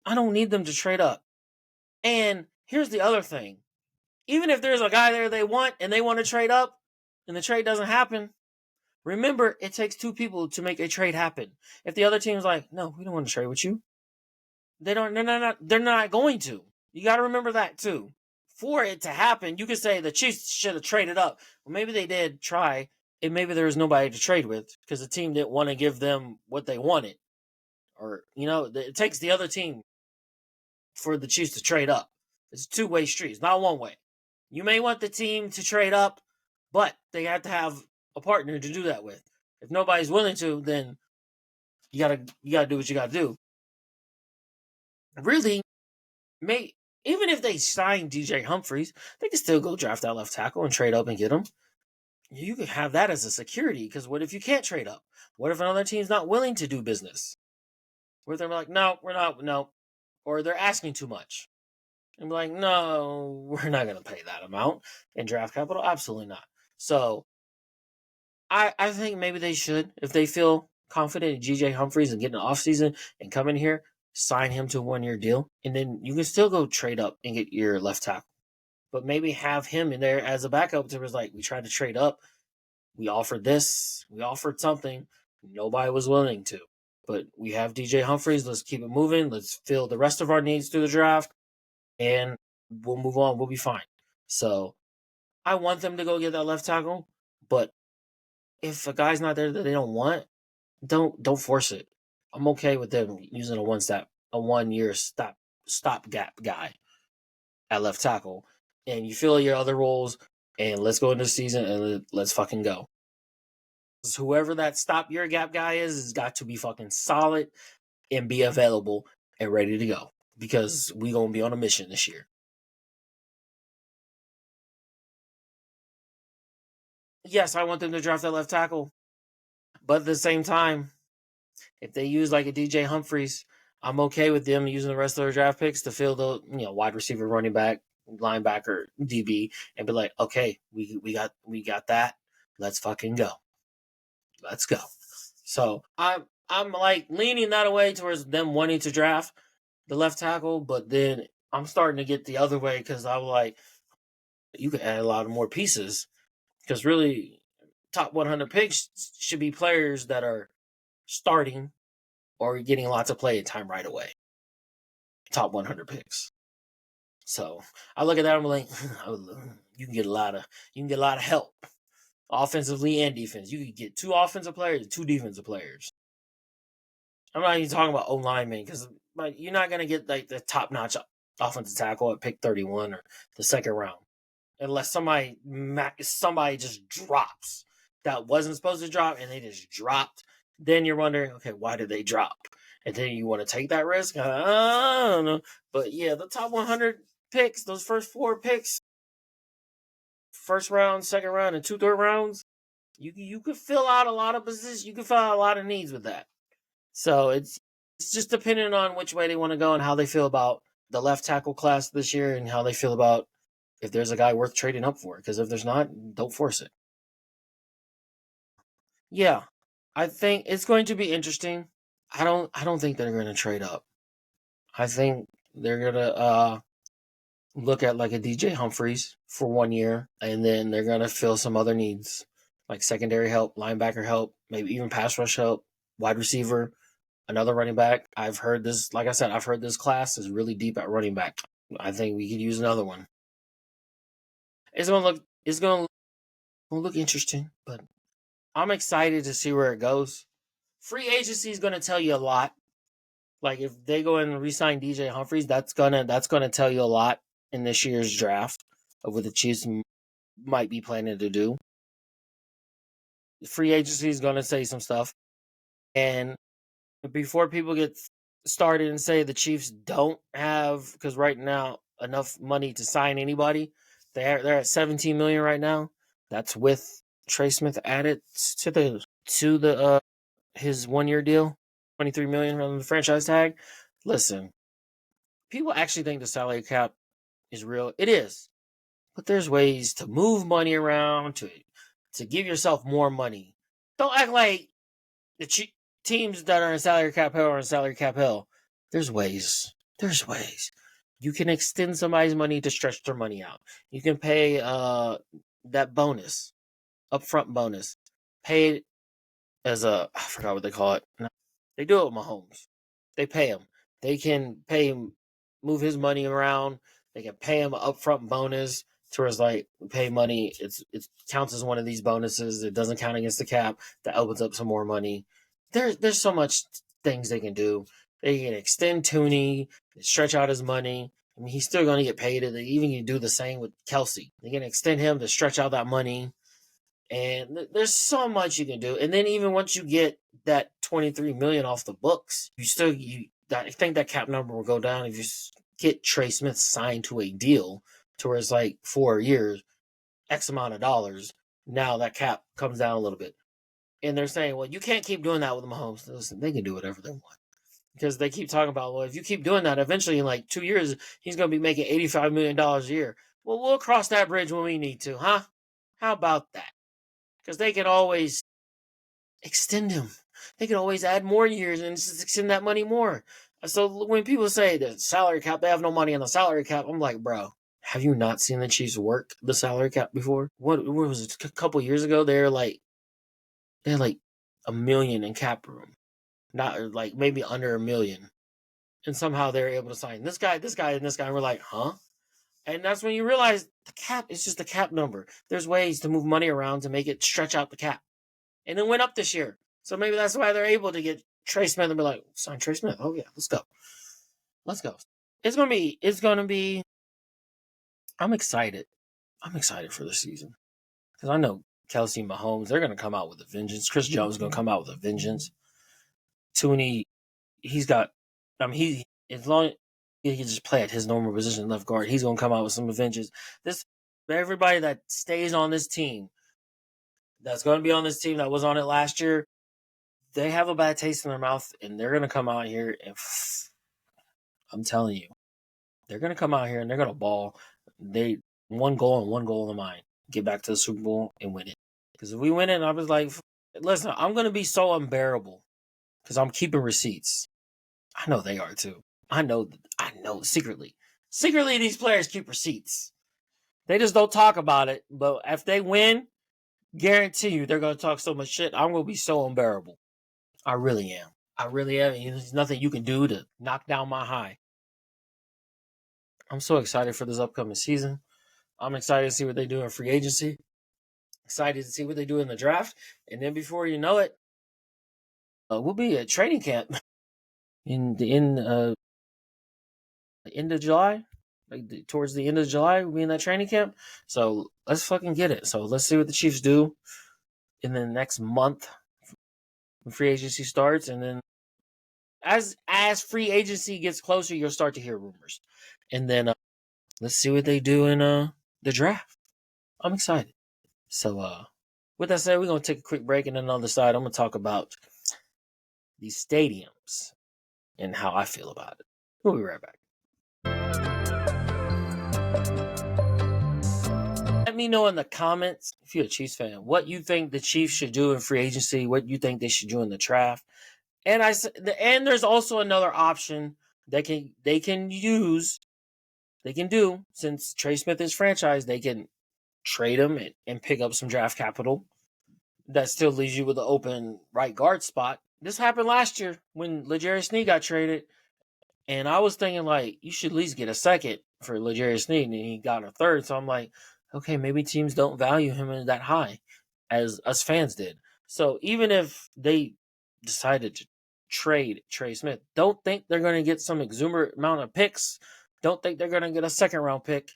I don't need them to trade up. And here's the other thing. Even if there's a guy there they want and they want to trade up and the trade doesn't happen, remember it takes two people to make a trade happen. If the other team's like, no, we don't want to trade with you, they're not going to. You got to remember that too. For it to happen, you could say the Chiefs should have traded up. Well, maybe they did try, and maybe there was nobody to trade with because the team didn't want to give them what they wanted. Or, it takes the other team for the Chiefs to trade up. It's a two-way street. It's not one way. You may want the team to trade up, but they have to have a partner to do that with. If nobody's willing to, then you gotta do what you gotta do. Really, even if they sign DJ Humphries, they can still go draft that left tackle and trade up and get him. You can have that as a security, because what if you can't trade up? What if another team's not willing to do business? What if they're like, no, we're not, no. Or they're asking too much. And be like, no, we're not going to pay that amount in draft capital. Absolutely not. So I think maybe they should, if they feel confident in DJ Humphries and getting an offseason and come in here, sign him to a 1-year deal. And then you can still go trade up and get your left tackle. But maybe have him in there as a backup to was like, we tried to trade up. We offered this. We offered something. Nobody was willing to. But we have DJ Humphries. Let's keep it moving. Let's fill the rest of our needs through the draft. And we'll move on. We'll be fine. So I want them to go get that left tackle. But if a guy's not there that they don't want, don't force it. I'm okay with them using a 1-year stopgap guy at left tackle. And you fill your other roles, and let's go into the season and let's fucking go. Whoever that stop your gap guy is has got to be fucking solid and be available and ready to go, because we gonna be on a mission this year. Yes, I want them to draft that left tackle, but at the same time, if they use like a DJ Humphries, I'm okay with them using the rest of their draft picks to fill the wide receiver, running back, linebacker, DB, and be like, okay, we got that. Let's fucking go. Let's go. So I'm like leaning that way towards them wanting to draft the left tackle, but then I'm starting to get the other way, because I'm like, you can add a lot of more pieces, because really top 100 picks should be players that are starting or getting lots of play time right away. Top 100 picks. So I look at that and I'm like, you can get a lot of help offensively and defense. You could get 2 offensive players, 2 defensive players. I'm not even talking about O-linemen, because you're not going to get like the top-notch offensive tackle at pick 31 or the second round, unless somebody just drops that wasn't supposed to drop and they just dropped. Then you're wondering, okay, why did they drop? And then you want to take that risk? I don't know. But yeah, the top 100 picks, those first 4 picks, first round, second round, and 2 third rounds, you could fill out a lot of positions. You could fill out a lot of needs with that. So it's just depending on which way they want to go and how they feel about the left tackle class this year, and how they feel about if there's a guy worth trading up for. Because if there's not, don't force it. Yeah, I think it's going to be interesting. I don't think they're going to trade up. I think they're going to look at like a DJ Humphries for 1 year, and then they're going to fill some other needs, like secondary help, linebacker help, maybe even pass rush help, wide receiver, another running back. I've heard this, like I said, I've heard this class is really deep at running back. I think we could use another one. It's gonna look interesting, but I'm excited to see where it goes. Free agency is gonna tell you a lot. Like if they go and re-sign DJ Humphries, that's gonna tell you a lot in this year's draft of what the Chiefs might be planning to do. Free agency is gonna say some stuff, and before people get started and say the Chiefs don't have, because right now enough money to sign anybody, they're at 17 million right now. That's with Trey Smith added to the his 1-year deal, 23 million on the franchise tag. Listen, people actually think the salary cap is real. It is, But there's ways to move money around to give yourself more money. Don't act like the teams that are in salary cap hell are in salary cap hell. There's ways. There's ways. You can extend somebody's money to stretch their money out. You can pay that bonus, upfront bonus, pay it as I forgot what they call it. They do it with Mahomes. They pay him. They can pay him, move his money around. They can pay him an upfront bonus to where it's like we pay money. It counts as one of these bonuses. It doesn't count against the cap. That opens up some more money. There's so much things they can do. They can extend Tooney, stretch out his money. I mean, he's still going to get paid. They even can do the same with Kelsey. They can extend him to stretch out that money. And there's so much you can do. And then even once you get that $23 million off the books, I think that cap number will go down if you get Trey Smith signed to a deal to where it's like 4 years, X amount of dollars. Now that cap comes down a little bit. And they're saying, well, you can't keep doing that with Mahomes. Listen, they can do whatever they want. Because they keep talking about, well, if you keep doing that, eventually in like 2 years, he's going to be making $85 million a year. Well, we'll cross that bridge when we need to, huh? How about that? Because they can always extend him. They can always add more years and just extend that money more. So when people say the salary cap, they have no money on the salary cap, I'm like, bro, have you not seen the Chiefs work the salary cap before? What was it? A couple years ago, they had like $1 million in cap room, not like maybe under $1 million, and somehow they're able to sign this guy, and this guy. And we're like, huh? And that's when you realize the cap is just a cap number. There's ways to move money around to make it stretch out the cap. And it went up this year. So maybe that's why they're able to get Trey Smith and be like, sign Trey Smith. Oh, yeah, let's go. Let's go. It's going to be, I'm excited. I'm excited for the season. Because I know Kelsey and Mahomes, they're going to come out with a vengeance. Chris Jones is going to come out with a vengeance. Tooney, he's got, as long as he can just play at his normal position, left guard, he's going to come out with some vengeance. Everybody that stays on this team, that's going to be on this team that was on it last year, they have a bad taste in their mouth, and they're going to come out here and I'm telling you, they're going to come out here and they're going to ball. They one goal and one goal in mind. Get back to the Super Bowl and win it. Because if we win it, I was like, listen, I'm going to be so unbearable because I'm keeping receipts. I know they are too. I know secretly. Secretly, these players keep receipts. They just don't talk about it. But if they win, guarantee you they're going to talk so much shit. I'm going to be so unbearable. I really am. There's nothing you can do to knock down my high. I'm so excited for this upcoming season. I'm excited to see what they do in free agency. Excited to see what they do in the draft. And then before you know it, we'll be at training camp in the end of July. Towards the end of July, we'll be in that training camp. So let's fucking get it. So let's see what the Chiefs do in the next month when free agency starts. And then as free agency gets closer, you'll start to hear rumors. And then let's see what they do in the draft. I'm excited. So with that said, we're going to take a quick break. And then on the side, I'm going to talk about these stadiums and how I feel about it. We'll be right back. Let me know in the comments, if you're a Chiefs fan, what you think the Chiefs should do in free agency, what you think they should do in the draft. And there's also another option they can do, since Trey Smith is franchised, they can trade him and pick up some draft capital. That still leaves you with an open right guard spot. This happened last year when L'Jarius Sneed got traded. And I was thinking, like, you should at least get a second for L'Jarius Sneed, and he got a third. So I'm like, okay, maybe teams don't value him that high as us fans did. So even if they decided to trade Trey Smith, don't think they're going to get some exuberant amount of picks. Don't think they're going to get a second round pick.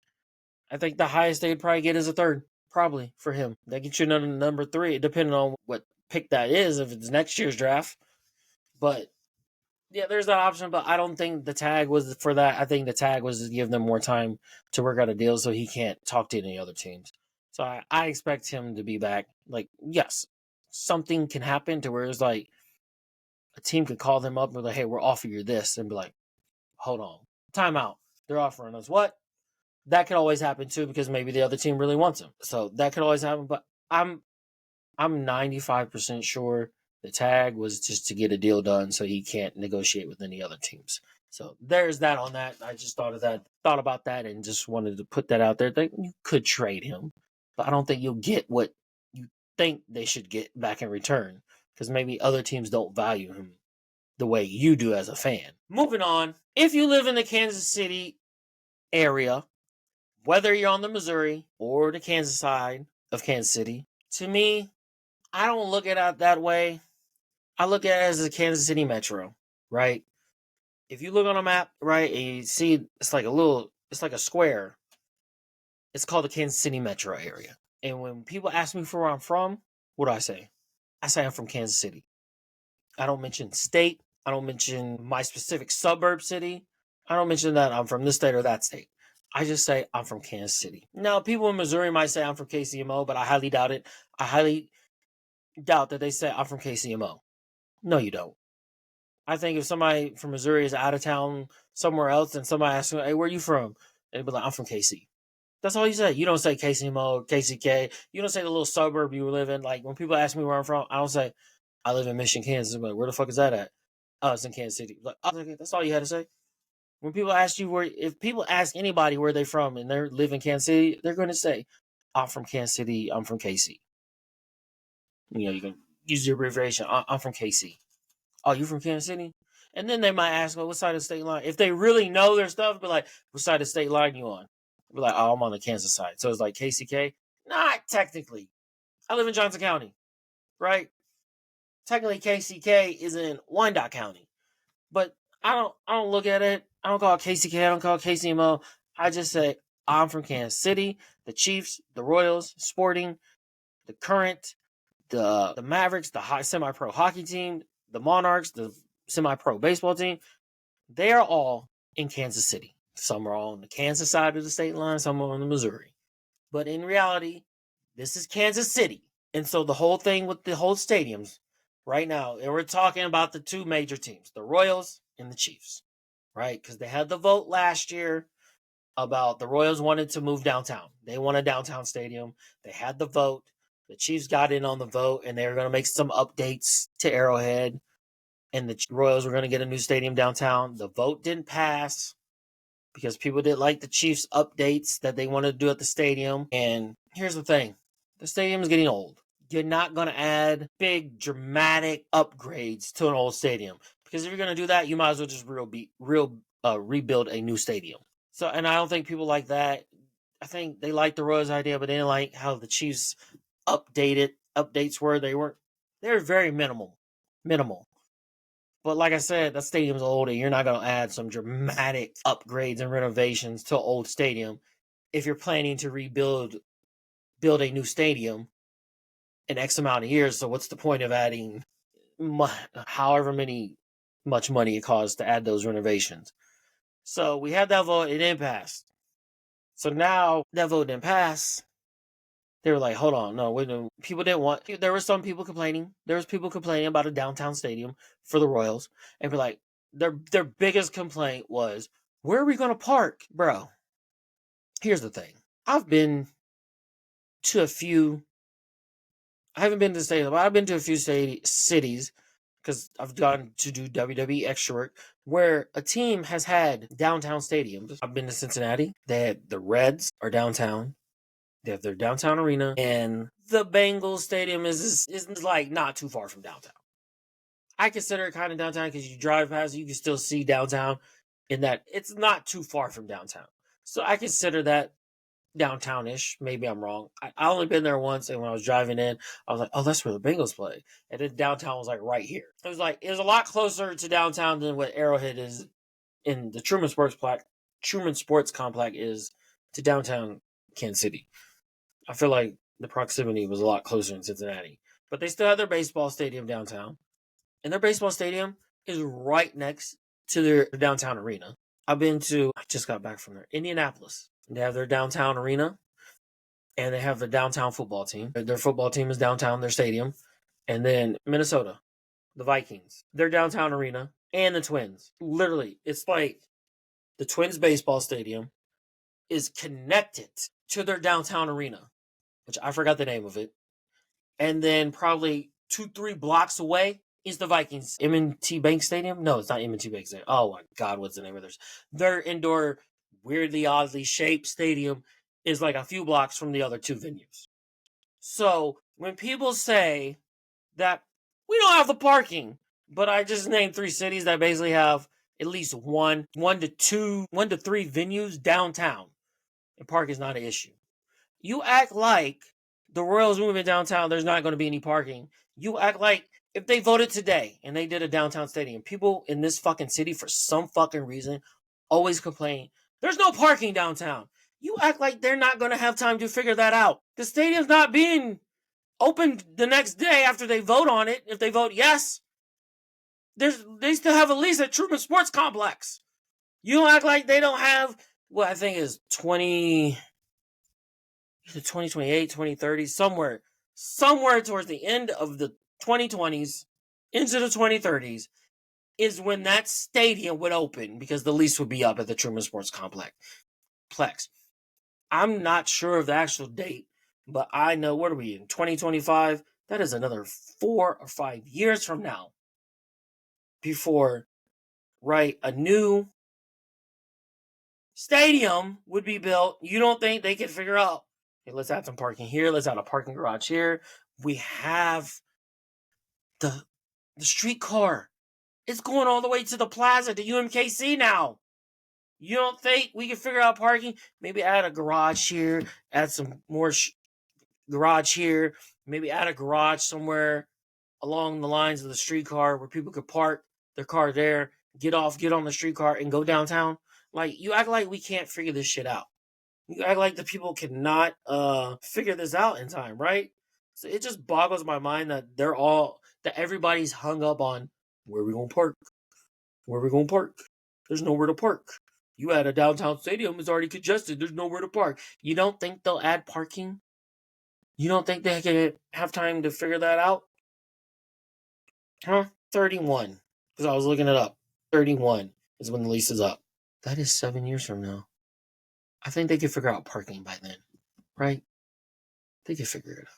I think the highest they'd probably get is a third, probably, for him. They get you another number 3, depending on what pick that is, if it's next year's draft. But yeah, there's that option, but I don't think the tag was for that. I think the tag was to give them more time to work out a deal so he can't talk to any other teams. So I expect him to be back. Like, yes, something can happen to where it's like a team could call them up and be like, hey, we're offering you this, and be like, hold on, timeout. They're offering us what? That could always happen too, because maybe the other team really wants him. So that could always happen. But I'm 95% sure the tag was just to get a deal done so he can't negotiate with any other teams. So there's that on that. I just thought about that, and just wanted to put that out there. That you could trade him, but I don't think you'll get what you think they should get back in return, because maybe other teams don't value him the way you do as a fan. Moving on, if you live in the Kansas City area, whether you're on the Missouri or the Kansas side of Kansas City, to me, I don't look at it that way. I look at it as a Kansas City metro, right? If you look on a map, right, and you see it's like a square. It's called the Kansas City metro area. And when people ask me for where I'm from, what do I say? I say I'm from Kansas City. I don't mention state. I don't mention my specific suburb city. I don't mention that I'm from this state or that state. I just say I'm from Kansas City. Now, people in Missouri might say I'm from KCMO, but I highly doubt it. I highly doubt that they say I'm from KCMO. No, you don't. I think if somebody from Missouri is out of town somewhere else and somebody asks me, hey, where are you from? They'd be like, I'm from KC. That's all you say. You don't say KCMO, KCK. You don't say the little suburb you live in. Like, when people ask me where I'm from, I don't say, I live in Mission, Kansas. I'm like, where the fuck is that at? Oh, it's in Kansas City. Like, oh, okay, that's all you had to say. When people ask you if people ask anybody where they're from and they live in Kansas City, they're going to say, I'm from Kansas City. I'm from KC. You can use the abbreviation. I'm from KC. Oh, you from Kansas City? And then they might ask, well, what side of the state line? If they really know their stuff, be like, what side of the state line you on? Be like, oh, I'm on the Kansas side. So it's like KCK? Not technically. I live in Johnson County, right? Technically, KCK is in Wyandotte County. But I don't look at it. I don't call it KCK. I don't call it KCMO. I just say, I'm from Kansas City. The Chiefs, the Royals, Sporting, the Current, the Mavericks, the semi-pro hockey team, the Monarchs, the semi-pro baseball team, they are all in Kansas City. Some are on the Kansas side of the state line, some are on the Missouri. But in reality, this is Kansas City. And so the whole thing with the whole stadiums right now, and we're talking about the two major teams, the Royals and the Chiefs, right? Because they had the vote last year about the Royals wanted to move downtown. They want a downtown stadium. They had the vote. The Chiefs got in on the vote, and they were going to make some updates to Arrowhead, and the Royals were going to get a new stadium downtown. The vote didn't pass because people didn't like the Chiefs' updates that they wanted to do at the stadium. And here's the thing. The stadium is getting old. You're not going to add big, dramatic upgrades to an old stadium. Because if you're going to do that, you might as well just rebuild a new stadium. So, and I don't think people like that. I think they liked the Royals' idea, but they didn't like how the Chiefs' updates were. They were very minimal. But like I said, that stadium's old, and you're not going to add some dramatic upgrades and renovations to an old stadium if you're planning to build a new stadium in X amount of years. So what's the point of adding however much money it costs to add those renovations? So we had that vote, it didn't pass. So now that vote didn't pass. They were like, hold on, no, wait, no. People didn't want. There were some people complaining. There was people complaining about a downtown stadium for the Royals, and be like, their biggest complaint was, where are we going to park, bro? Here's the thing. I've been to a few. I haven't been to the stadium, but I've been to a few cities because I've gone to do WWE extra work where a team has had downtown stadiums. I've been to Cincinnati. They had the Reds are downtown. They have their downtown arena, and the Bengals stadium is like not too far from downtown. I consider it kind of downtown because you drive past, you can still see downtown in that it's not too far from downtown. So I consider that downtown-ish. Maybe I'm wrong. I only been there once, and when I was driving in, I was like, oh, that's where the Bengals play. And then downtown was like right here. It was a lot closer to downtown than what Arrowhead is in the Truman Sports Complex is to downtown Kansas City. I feel like the proximity was a lot closer in Cincinnati. But they still have their baseball stadium downtown. And their baseball stadium is right next to their downtown arena. I just got back from there, Indianapolis. They have their downtown arena. And they have the downtown football team. Their football team is downtown, their stadium. And then Minnesota, the Vikings, their downtown arena. And the Twins. Literally, it's like the Twins baseball stadium is connected to their downtown arena, which I forgot the name of it. And then probably 2-3 blocks away is the Vikings M&T Bank Stadium. No, it's not M&T Bank Stadium. Oh my God, what's the name of theirs? Their indoor, weirdly, oddly shaped stadium is like a few blocks from the other two venues. So when people say that we don't have the parking, but I just named 3 cities that basically have at least one to 3 venues downtown, and park is not an issue. You act like the Royals moving downtown, there's not going to be any parking. You act like if they voted today and they did a downtown stadium, people in this fucking city, for some fucking reason, always complain, there's no parking downtown. You act like they're not going to have time to figure that out. The stadium's not being opened the next day after they vote on it. If they vote yes, they still have a lease at Truman Sports Complex. You don't act like they don't have what I think is 2028, 2030, somewhere towards the end of the 2020s into the 2030s is when that stadium would open, because the lease would be up at the Truman Sports Complex. I'm not sure of the actual date, but I know, what are we in, 2025? That is another 4 or 5 years from now before, right, a new stadium would be built. You don't think they could figure out, hey, let's add some parking here, let's add a parking garage here. We have the streetcar. It's going all the way to the plaza, to UMKC now. You don't think we can figure out parking? Maybe add a garage here, add some more garage here, maybe add a garage somewhere along the lines of the streetcar where people could park their car there, get off, get on the streetcar, and go downtown. Like, you act like we can't figure this shit out. You act like the people cannot figure this out in time, right? So it just boggles my mind that everybody's hung up on where we gonna park. Where we gonna park? There's nowhere to park. You at a downtown stadium, it's already congested. There's nowhere to park. You don't think they'll add parking? You don't think they can have time to figure that out? Huh? 31. Because I was looking it up. 31 is when the lease is up. That is 7 years from now. I think they could figure out parking by then, right? They could figure it out.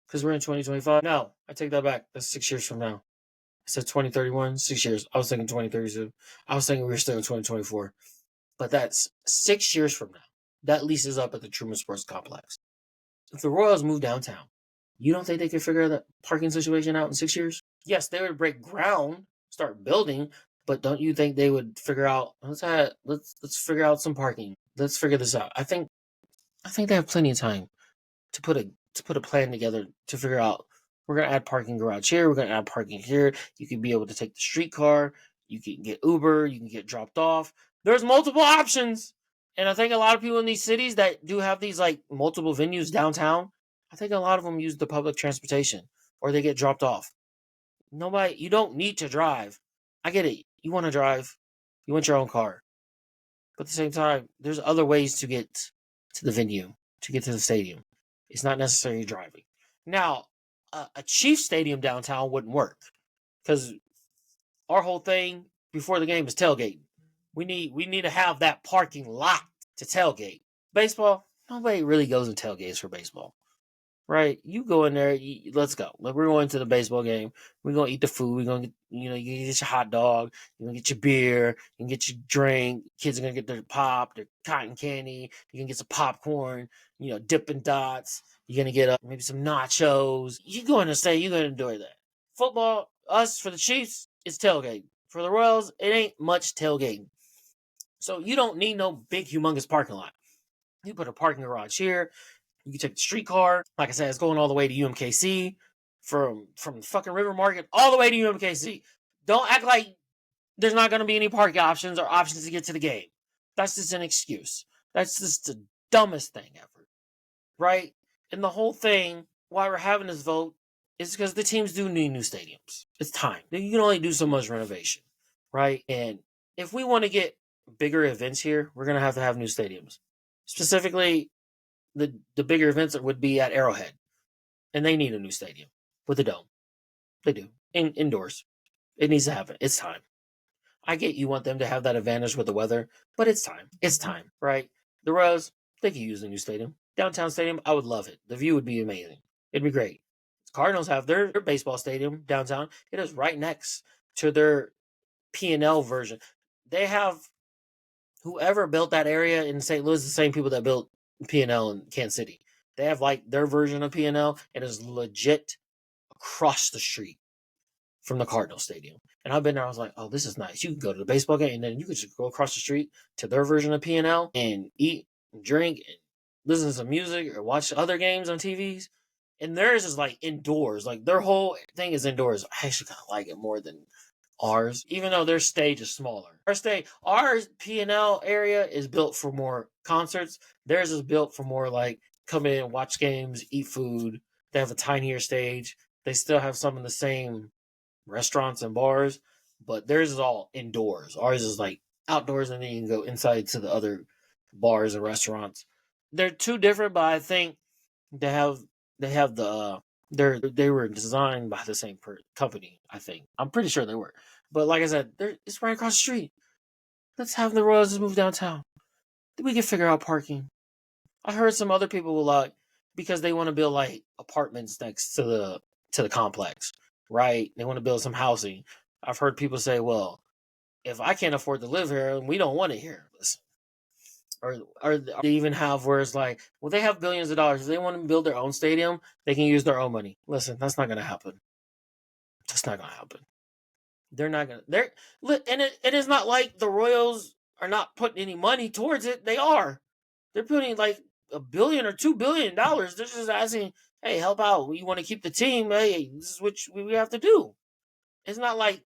Because we're in 2025. No, I take that back. That's 6 years from now. I said 2031, 6 years. I was thinking 2032. I was thinking we were still in 2024. But that's 6 years from now. That lease is up at the Truman Sports Complex. If the Royals move downtown, you don't think they could figure the parking situation out in 6 years? Yes, they would break ground, start building, but don't you think they would figure out, let's figure out some parking. Let's figure this out. I think they have plenty of time to put a plan together to figure out, we're gonna add parking garage here, we're gonna add parking here. You can be able to take the streetcar, you can get Uber, you can get dropped off. There's multiple options. And I think a lot of people in these cities that do have these like multiple venues downtown, I think a lot of them use the public transportation or they get dropped off. You don't need to drive. I get it. You want to drive. You want your own car. But at the same time, there's other ways to get to the venue, to get to the stadium. It's not necessarily driving. Now, a Chiefs stadium downtown wouldn't work because our whole thing before the game is tailgating. We need to have that parking lot to tailgate. Baseball, nobody really goes and tailgates for baseball, right? You go in there, let's go. Like, we're going to the baseball game. We're gonna eat the food. We're gonna get, you can get your hot dog. You're gonna get your beer. You can get your drink. Kids are gonna get their pop, their cotton candy. You can get some popcorn. Dippin' Dots. You're gonna get maybe some nachos. You're going to say you're gonna enjoy that. Football, us for the Chiefs, it's tailgating. For the Royals, it ain't much tailgating. So you don't need no big, humongous parking lot. You put a parking garage here. You can take the streetcar. Like I said, it's going all the way to UMKC from the fucking River Market all the way to UMKC. Don't act like there's not going to be any parking options or options to get to the game. That's just an excuse. That's just the dumbest thing ever, right? And the whole thing, why we're having this vote, is because the teams do need new stadiums. It's time. You can only do so much renovation, right? And if we want to get bigger events here, we're going to have new stadiums. Specifically, the bigger events would be at Arrowhead. And they need a new stadium with a dome. They do. Indoors. It needs to happen. It's time. I get you want them to have that advantage with the weather, but it's time. It's time, right? The Royals, they could use a new stadium. Downtown stadium, I would love it. The view would be amazing. It'd be great. Cardinals have their baseball stadium downtown. It is right next to their P&L version. They have whoever built that area in St. Louis, the same people that built P&L in Kansas City. They have like their version of P&L. It is legit across the street from the Cardinal Stadium. And I've been there. I was like, oh, this is nice. You can go to the baseball game, and then you can just go across the street to their version of P&L and eat, and drink, and listen to some music or watch other games on TVs. And theirs is like indoors. Like their whole thing is indoors. I actually kind of like it more than ours, even though their stage is smaller. Our P&L area is built for more concerts. Theirs is built for more like come in, watch games, eat food. They have a tinier stage. They still have some of the same restaurants and bars, but theirs is all indoors. Ours is like outdoors, and then you can go inside to the other bars and restaurants. They're two different, but I think they have the they were designed by the same company. I think I'm pretty sure they were, but like I said, it's right across the street. Let's have the Royals just move downtown. We can figure out parking. I heard some other people will like because they want to build like apartments next to the complex, right? They want to build some housing. I've heard people say, "Well, if I can't afford to live here, we don't want it here." Listen, or they even have where it's like, well, they have billions of dollars. If they want to build their own stadium, they can use their own money. Listen, that's not going to happen. That's not going to happen. They're not going to. And it is not like the Royals are not putting any money towards it. They are. They're putting like $1 billion or $2 billion. They're just asking, hey, help out. You want to keep the team? Hey, this is what we have to do. It's not like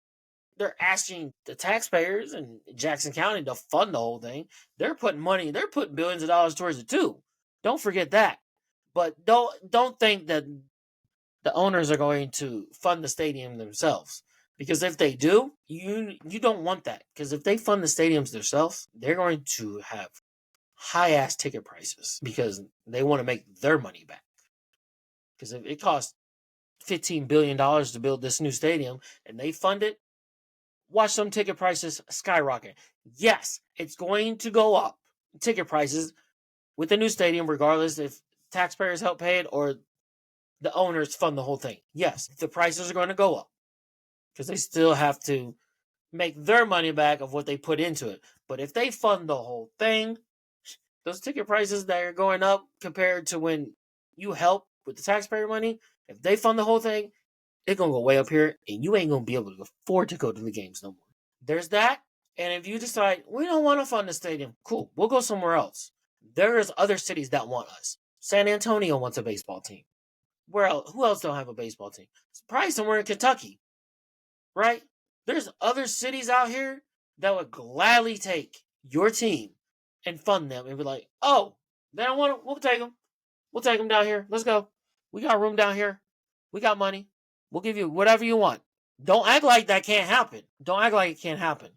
they're asking the taxpayers in Jackson County to fund the whole thing. They're putting money. They're putting billions of dollars towards it too. Don't forget that. But don't think that the owners are going to fund the stadium themselves. Because if they do, you don't want that. Because if they fund the stadiums themselves, they're going to have high ass ticket prices because they want to make their money back. Because if it costs $15 billion to build this new stadium and they fund it, watch some ticket prices skyrocket. Yes, it's going to go up. Ticket prices with the new stadium, regardless if taxpayers help pay it or the owners fund the whole thing. Yes, the prices are going to go up because they still have to make their money back of what they put into it. But if they fund the whole thing, those ticket prices that are going up compared to when you help with the taxpayer money, if they fund the whole thing, it's going to go way up here, and you ain't going to be able to afford to go to the games no more. There's that, and if you decide, we don't want to fund the stadium, cool, we'll go somewhere else. There's other cities that want us. San Antonio wants a baseball team. Where else? Who else don't have a baseball team? It's probably somewhere in Kentucky, right? There's other cities out here that would gladly take your team and fund them and be like, oh, they don't want it, we'll take them. We'll take them down here. Let's go. We got room down here. We got money. We'll give you whatever you want. Don't act like that can't happen. Don't act like it can't happen.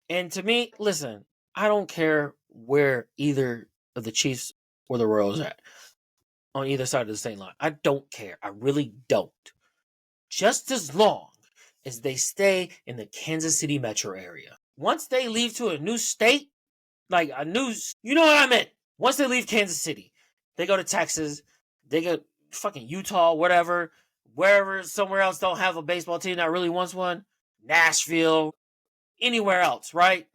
And to me, listen, I don't care where either of the Chiefs or the Royals at on either side of the state line. I don't care. I really don't. Just as long as they stay in the Kansas City metro area. Once they leave to a new state, like a new, you know what I meant. Once they leave Kansas City, they go to Texas, they go fucking Utah, whatever, wherever somewhere else don't have a baseball team that really wants one, Nashville, anywhere else, right?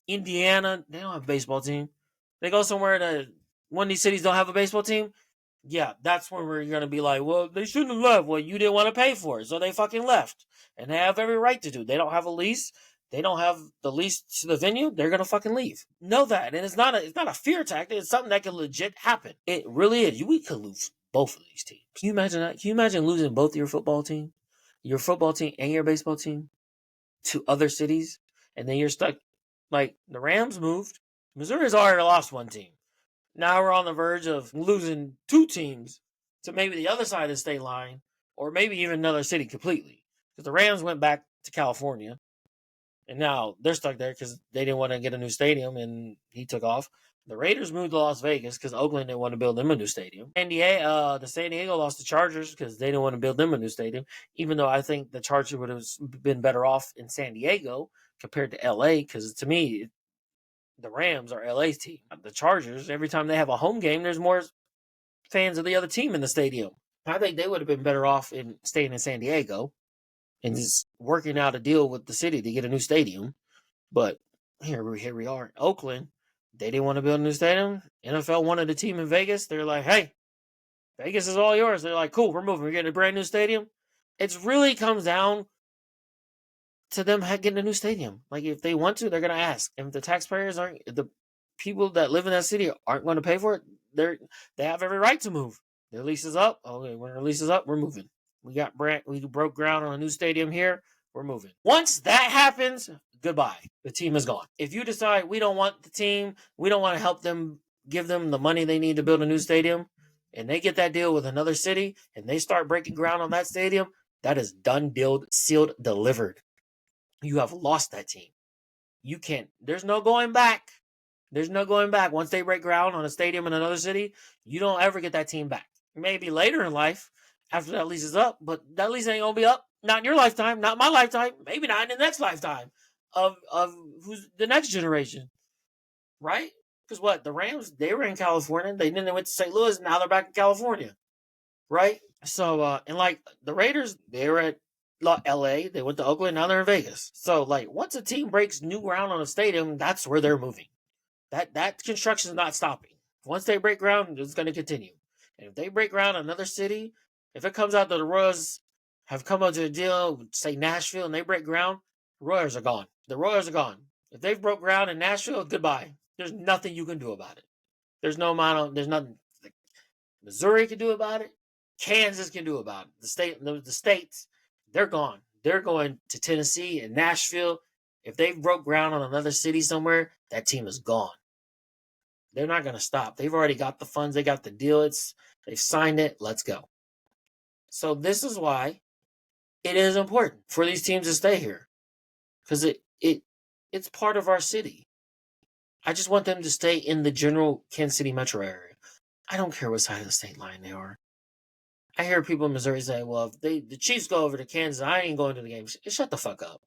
Indiana, they don't have a baseball team. They go somewhere that one of these cities don't have a baseball team. Yeah, that's when we're going to be like, well, they shouldn't have left. Well, you didn't want to pay for it, so they fucking left. And they have every right to do. They don't have a lease. They don't have the lease to the venue. They're going to fucking leave. Know that. And it's not a fear tactic. It's something that can legit happen. It really is. We could lose both of these teams. Can you imagine that? Can you imagine losing both your football team and your baseball team to other cities? And then you're stuck. Like, the Rams moved. Missouri's already lost one team. Now we're on the verge of losing two teams to maybe the other side of the state line, or maybe even another city completely. Because the Rams went back to California, and now they're stuck there because they didn't want to get a new stadium, and he took off. The Raiders moved to Las Vegas because Oakland didn't want to build them a new stadium. San Diego lost the Chargers because they didn't want to build them a new stadium, even though I think the Chargers would have been better off in San Diego compared to LA, because to me, The Rams are LA's team. The Chargers, every time they have a home game, there's more fans of the other team in the stadium. I think they would have been better off in staying in San Diego and just working out a deal with the city to get a new stadium. But here we are. Oakland, they didn't want to build a new stadium. NFL wanted a team in Vegas. They're like, hey, Vegas is all yours. They're like, cool, we're moving. We're getting a brand new stadium. It really comes down to them getting a new stadium. Like, if they want to, they're going to ask. And if the taxpayers aren't, if the people that live in that city aren't going to pay for it, they have every right to move. Their lease is up. Okay, when their lease is up, we're moving. We broke ground on a new stadium here. We're moving. Once that happens, goodbye. The team is gone. If you decide we don't want the team, we don't want to help them, give them the money they need to build a new stadium, and they get that deal with another city, and they start breaking ground on that stadium, that is done, deal, sealed, delivered. You have lost that team. You can't. There's no going back. There's no going back. Once they break ground on a stadium in another city, you don't ever get that team back. Maybe later in life, after that lease is up, but that lease ain't going to be up. Not in your lifetime, not my lifetime, maybe not in the next lifetime of who's the next generation, right? Because what, the Rams, they were in California, they went to St. Louis, now they're back in California, right? So, and like the Raiders, they were at LA, they went to Oakland, now they're in Vegas. So, like, once a team breaks new ground on a stadium, that's where they're moving. That construction is not stopping. Once they break ground, it's going to continue. And if they break ground in another city, if it comes out that the Royals have come up to a deal, say Nashville, and they break ground, the Royals are gone. The Royals are gone. If they've broke ground in Nashville, goodbye. There's nothing you can do about it. There's nothing Missouri can do about it. Kansas can do about it. The states, they're gone. They're going to Tennessee and Nashville. If they've broke ground on another city somewhere, that team is gone. They're not going to stop. They've already got the funds. They got the deal. They've signed it. Let's go. So this is why it is important for these teams to stay here, because it's part of our city. I just want them to stay in the general Kansas City metro area. I don't care what side of the state line they are. I hear people in Missouri say, well, if the Chiefs go over to Kansas, I ain't going to the game. Shut the fuck up.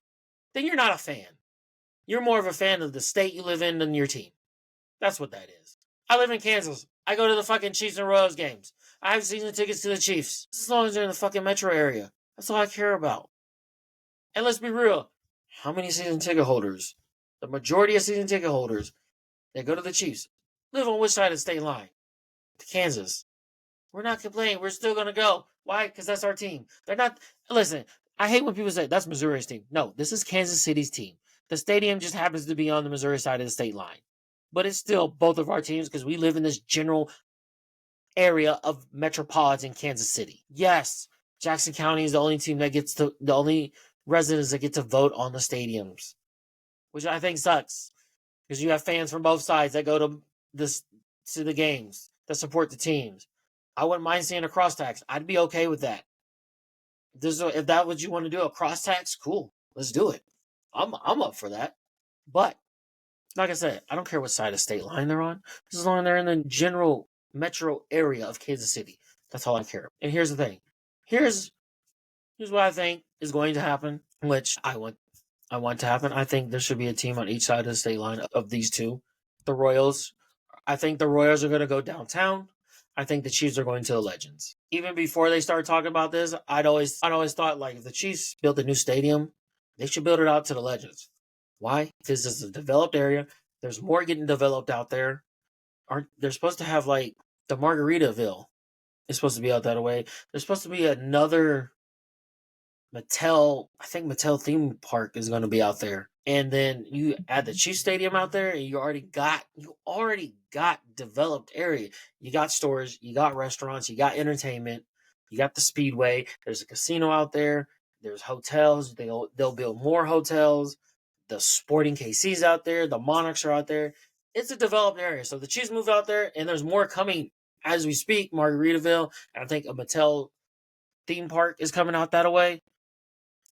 Then you're not a fan. You're more of a fan of the state you live in than your team. That's what that is. I live in Kansas. I go to the fucking Chiefs and Royals games. I have season tickets to the Chiefs. As long as they're in the fucking metro area. That's all I care about. And let's be real. How many season ticket holders? The majority of season ticket holders that go to the Chiefs live on which side of the state line? To Kansas. We're not complaining. We're still going to go. Why? Because that's our team. They're not. Listen, I hate when people say that's Missouri's team. No, this is Kansas City's team. The stadium just happens to be on the Missouri side of the state line. But it's still both of our teams because we live in this general area of metropolitan Kansas City. Yes, Jackson County is the only team that the only residents that get to vote on the stadiums, which I think sucks because you have fans from both sides that go to the games that support the teams. I wouldn't mind seeing a crosstabs. I'd be okay with that. If that's what you want to do, a crosstabs, cool. Let's do it. I'm up for that. But like I said, I don't care what side of state line they're on, as long as they're in the general metro area of Kansas City. That's all I care. And here's the thing. Here's what I think is going to happen, which I want to happen. I think there should be a team on each side of the state line of these two. The Royals. I think the Royals are going to go downtown. I think the Chiefs are going to the Legends. Even before they started talking about this, I'd always thought, like, if the Chiefs built a new stadium, they should build it out to the Legends. Why? Because it's a developed area. There's more getting developed out there. They're supposed to have, like, the Margaritaville is supposed to be out that way. There's supposed to be another Mattel theme park is going to be out there. And then you add the Chiefs Stadium out there, and you already got developed area. You got stores, you got restaurants, you got entertainment, you got the Speedway. There's a casino out there. There's hotels. They'll build more hotels. The Sporting KC's out there. The Monarchs are out there. It's a developed area. So the Chiefs move out there, and there's more coming as we speak. Margaritaville, and I think a Mattel theme park is coming out that way.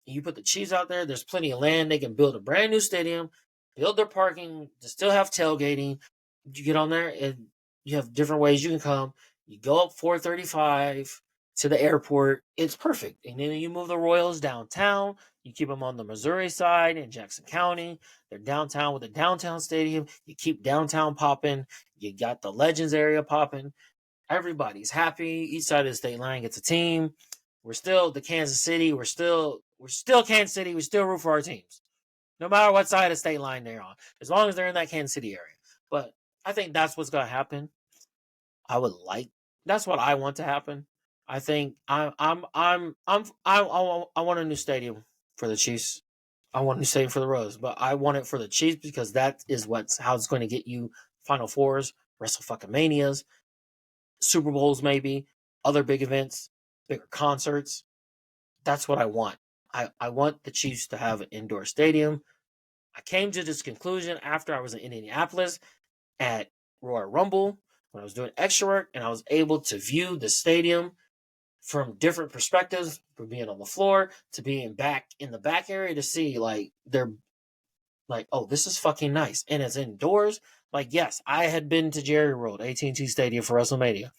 You put the Chiefs out there, there's plenty of land. They can build a brand new stadium, build their parking, to still have tailgating. You get on there, and you have different ways you can come. You go up 435, to the airport. It's perfect. And then you move the Royals downtown. You keep them on the Missouri side in Jackson County. They're downtown with a downtown stadium. You keep downtown popping. You got the Legends area popping. Everybody's happy. Each side of the state line gets a team. We're still the Kansas City. We're still Kansas City. We still root for our teams, no matter what side of the state line they're on, as long as they're in that Kansas City area. But I think that's what's gonna happen. That's what I want to happen. I think I want a new stadium for the Chiefs. I want a new stadium for the Rose, but I want it for the Chiefs because that is how it's going to get you Final Fours, WrestleManias, Super Bowls, maybe other big events, bigger concerts. That's what I want. I want the Chiefs to have an indoor stadium. I came to this conclusion after I was in Indianapolis at Royal Rumble when I was doing extra work, and I was able to view the stadium from different perspectives, from being on the floor to being back in the back area to see like they're like, oh, this is fucking nice, and it's indoors. Like, yes, I had been to Jerry World, AT&T Stadium for WrestleMania.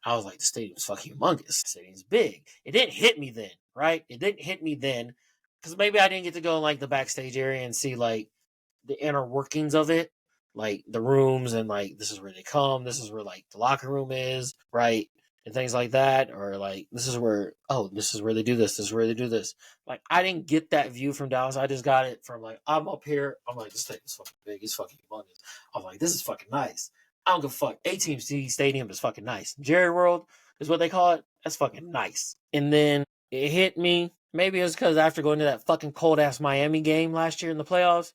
I was like, the stadium's fucking humongous. The stadium's big. It didn't hit me then, right? It didn't hit me then because maybe I didn't get to go in like the backstage area and see like the inner workings of it, like the rooms and like this is where they come, this is where like the locker room is, right? And things like that, or like this is where they do this is where they do this. Like I didn't get that view from Dallas. I just got it from like I'm up here. I'm like this thing is fucking big. It's fucking humongous. I'm like this is fucking nice. I don't give a fuck. AT&T Stadium is fucking nice. Jerry World is what they call it. That's fucking nice. And then it hit me. Maybe it was because after going to that fucking cold ass Miami game last year in the playoffs,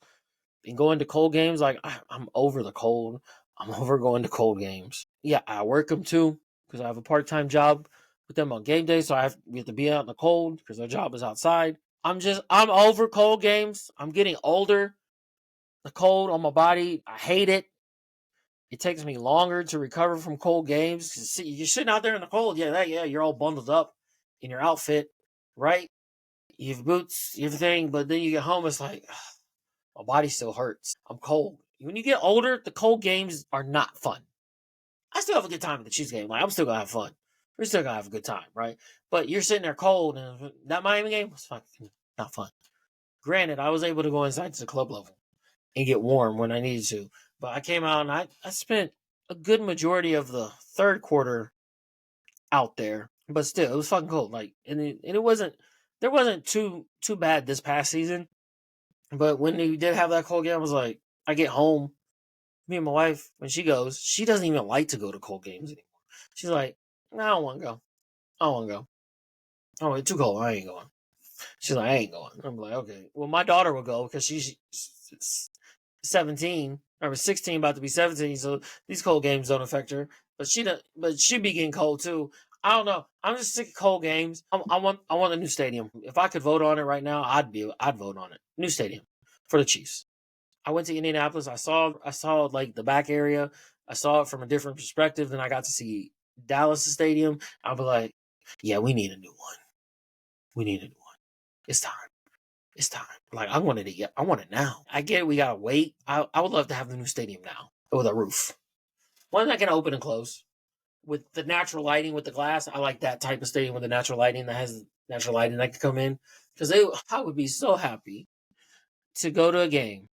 and going to cold games, like I'm over the cold. I'm over going to cold games. Yeah, I work them too because I have a part-time job with them on game day, so we have to be out in the cold because our job is outside. I'm over cold games. I'm getting older. The cold on my body, I hate it. It takes me longer to recover from cold games. You're sitting out there in the cold, yeah, you're all bundled up in your outfit, right? You have boots, everything, but then you get home, it's like my body still hurts. I'm cold. When you get older, the cold games are not fun. I still have a good time at the Chiefs game. Like I'm still gonna have fun. We're still gonna have a good time, right? But you're sitting there cold, and that Miami game was fucking not fun. Granted, I was able to go inside to the club level and get warm when I needed to, but I came out and I spent a good majority of the third quarter out there. But still, it was fucking cold. Like, and it wasn't. There wasn't too bad this past season. But when we did have that cold game, I was like, I get home, me and my wife, when she goes, she doesn't even like to go to cold games anymore. She's like, no, I don't want to go. I don't want to go. Oh, it's too cold. I ain't going. She's like, I ain't going. I'm like, okay. Well, my daughter will go because she's 17 or 16, about to be 17. So these cold games don't affect her. But she be getting cold too. I don't know. I'm just sick of cold games. I want a new stadium. If I could vote on it right now, I'd vote on it. New stadium for the Chiefs. I went to Indianapolis. I saw like the back area. I saw it from a different perspective. Then I got to see Dallas Stadium. I'll be like, yeah, we need a new one. We need a new one. It's time. It's time. Like I want it now. I get it. We gotta wait. I would love to have the new stadium now with a roof, one that can open and close with the natural lighting with the glass. I like that type of stadium with the natural lighting that has natural lighting that can come in because I would be so happy to go to a game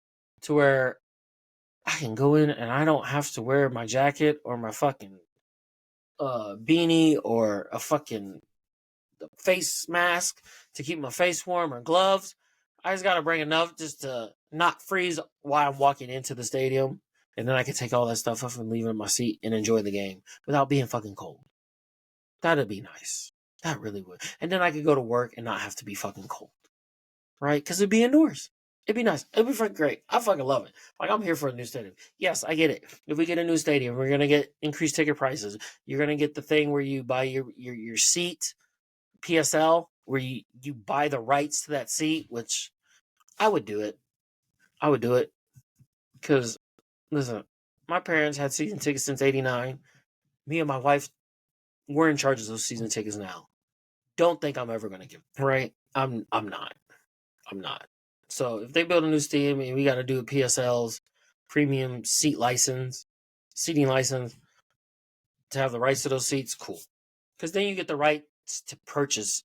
to where I can go in and I don't have to wear my jacket or my fucking beanie or a fucking face mask to keep my face warm or gloves. I just gotta bring enough just to not freeze while I'm walking into the stadium, and then I can take all that stuff off and leave it in my seat and enjoy the game without being fucking cold. That'd be nice. That really would. And then I could go to work and not have to be fucking cold, right? Because it'd be indoors. It'd be nice. It'd be fucking great. I fucking love it. Like I'm here for a new stadium. Yes, I get it. If we get a new stadium, we're gonna get increased ticket prices. You're gonna get the thing where you buy your seat PSL, where you buy the rights to that seat, which I would do it. I would do it because listen, my parents had season tickets since '89. Me and my wife, we're in charge of those season tickets now. Don't think I'm ever gonna give right. I'm not. I'm not. So if they build a new stadium and we got to do a PSL's premium seating license to have the rights to those seats, cool. because then you get the right to purchase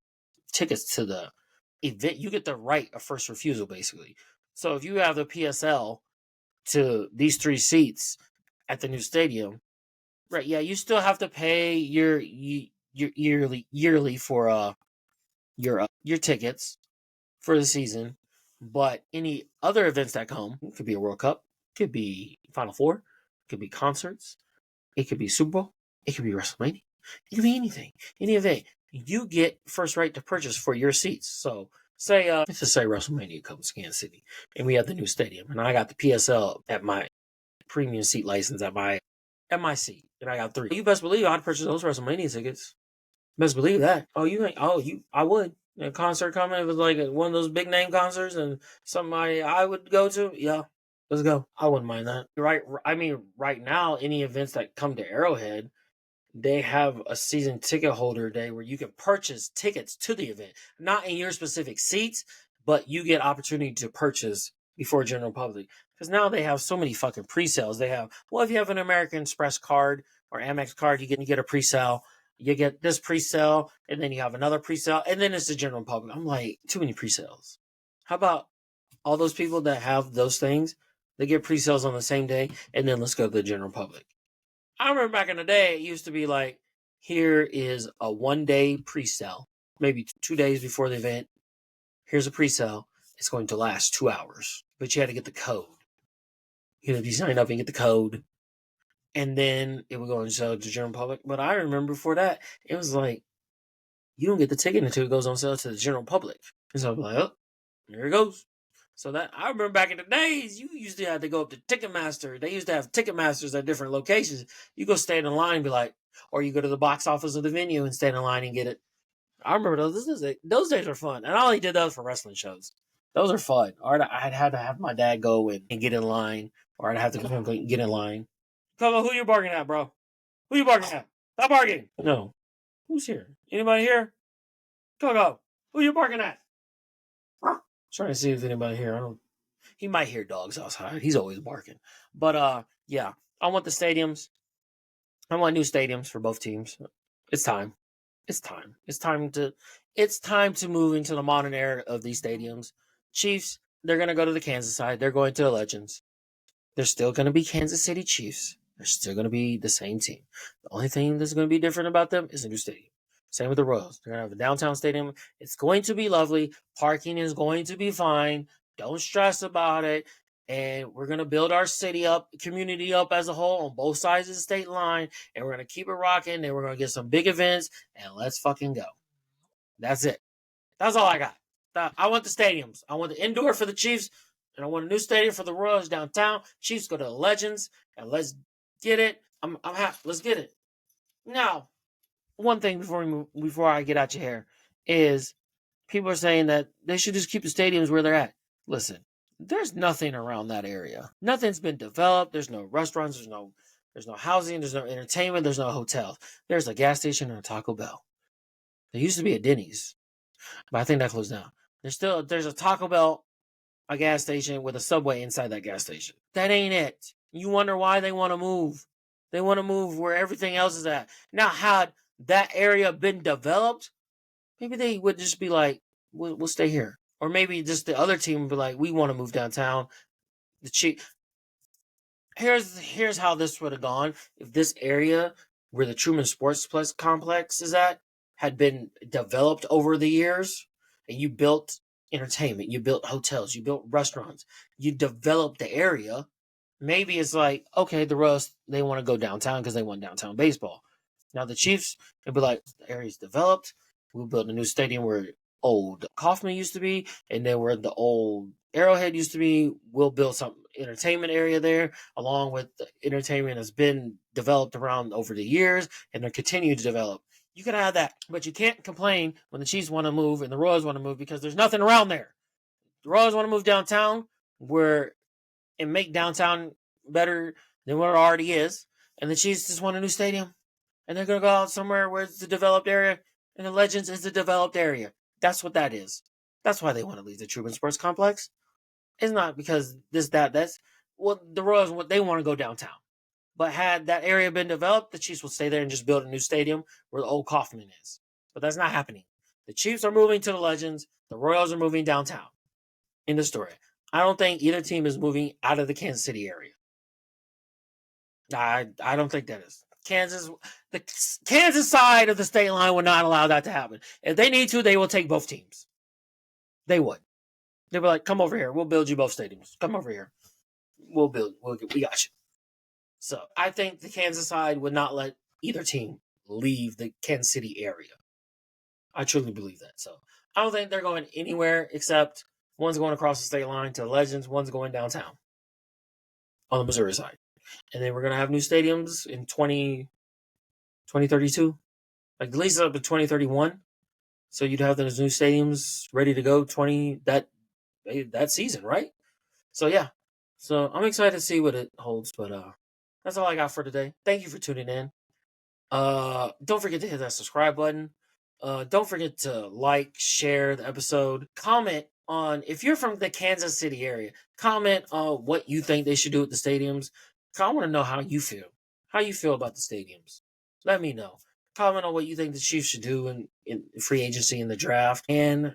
tickets to the event. You get the right of first refusal, basically. So if you have the PSL to these 3 seats at the new stadium, right? Yeah, you still have to pay your yearly for your tickets for the season. But any other events that come, it could be a World Cup, could be Final Four, it could be concerts, it could be Super Bowl, it could be WrestleMania, it could be anything, any event. You get first right to purchase for your seats. So say, let's just say WrestleMania comes to Kansas City, and we have the new stadium, and I got the PSL at my premium seat license at my seat, and I got 3. You best believe I'd purchase those WrestleMania tickets. Best believe that. I would. A concert coming, if it was like one of those big name concerts and something I would go to, yeah, let's go. I wouldn't mind that. Right. I mean, right now, any events that come to Arrowhead, they have a season ticket holder day where you can purchase tickets to the event, not in your specific seats, but you get opportunity to purchase before general public. Because now they have so many fucking pre-sales. They have, well, if you have an American Express card or Amex card, you get a pre-sale. You get this pre-sale, and then you have another pre-sale, and then it's the general public. I'm like, too many pre-sales. How about all those people that have those things? They get pre-sales on the same day, and then let's go to the general public. I remember back in the day, it used to be like, here is a 1-day pre-sale, maybe 2 days before the event. Here's a pre-sale. It's going to last 2 hours, but you had to get the code. You had to be signed up and get the code, and then it would go and sell to the general public. But I remember before that, it was like, you don't get the ticket until it goes on sale to the general public. And so I'm like, oh, here it goes. So that I remember back in the days, you used to have to go up to Ticketmaster. They used to have Ticketmasters at different locations. You go stand in line and be like, or you go to the box office of the venue and stand in line and get it. I remember those days were fun. And I only did those for wrestling shows. Those are fun. Or I'd had to have my dad go and get in line, or I'd have to go get in line. Come on, who you barking at, bro? Who you barking at? Stop barking. No. Who's here? Anybody here? Go. Who you barking at? Trying to see if anybody here. He might hear dogs outside. He's always barking. But yeah. I want the stadiums. I want new stadiums for both teams. It's time. It's time to move into the modern era of these stadiums. Chiefs, they're gonna go to the Kansas side. They're going to the Legends. They're still gonna be Kansas City Chiefs. They're still gonna be the same team. The only thing that's gonna be different about them is the new stadium. Same with the Royals. They're going to have a downtown stadium. It's going to be lovely. Parking is going to be fine. Don't stress about it. And we're going to build our community up as a whole on both sides of the state line. And we're going to keep it rocking. And we're going to get some big events. And let's fucking go. That's it. That's all I got. I want the stadiums. I want the indoor for the Chiefs. And I want a new stadium for the Royals downtown. Chiefs go to the Legends. And let's get it. I'm happy. Let's get it. Now, one thing before I get out your hair is people are saying that they should just keep the stadiums where they're at. Listen, there's nothing around that area. Nothing's been developed. There's no restaurants. There's no housing. There's no entertainment. There's no hotels. There's a gas station and a Taco Bell. There used to be a Denny's, but I think that closed down. There's a Taco Bell, a gas station with a Subway inside that gas station. That ain't it. You wonder why they want to move. They want to move where everything else is at. Now, had that area been developed, maybe they would just be like, we'll stay here. Or maybe just the other team would be like, we want to move downtown. Here's how this would have gone. If this area where the Truman Sports Plus complex is at had been developed over the years, and you built entertainment, you built hotels, you built restaurants, you developed the area, maybe it's like, okay, the Royals, they want to go downtown because they want downtown baseball. Now the Chiefs, they'd be like, the area's developed. We'll build a new stadium where old Kaufman used to be, and then where the old Arrowhead used to be. We'll build some entertainment area there, along with the entertainment that's been developed around over the years, and they're continuing to develop. You can have that, but you can't complain when the Chiefs want to move and the Royals want to move because there's nothing around there. The Royals want to move downtown and make downtown better than what it already is, and the Chiefs just want a new stadium, and they're going to go out somewhere where it's a developed area, and the Legends is the developed area. That's what that is. That's why they want to leave the Truman Sports Complex. It's not because that's the Royals, they want to go downtown. But had that area been developed, the Chiefs would stay there and just build a new stadium where the old Kaufman is. But that's not happening. The Chiefs are moving to the Legends. The Royals are moving downtown. In the story, I don't think either team is moving out of the Kansas City area. I don't think that is. The Kansas side of the state line would not allow that to happen. If they need to, they will take both teams. They would. They'd be like, come over here. We'll build you both stadiums. Come over here. We got you. So I think the Kansas side would not let either team leave the Kansas City area. I truly believe that. So I don't think they're going anywhere except one's going across the state line to the Legends, one's going downtown on the Missouri side. And then we're going to have new stadiums in 2032, like at least up to 2031. So you'd have those new stadiums ready to go that season, right? So yeah. So I'm excited to see what it holds, but that's all I got for today. Thank you for tuning in. Don't forget to hit that subscribe button. Don't forget to like, share the episode, comment on, if you're from the Kansas City area, comment on what you think they should do with the stadiums. I want to know how you feel. How you feel about the stadiums. Let me know. Comment on what you think the Chiefs should do in free agency in the draft. And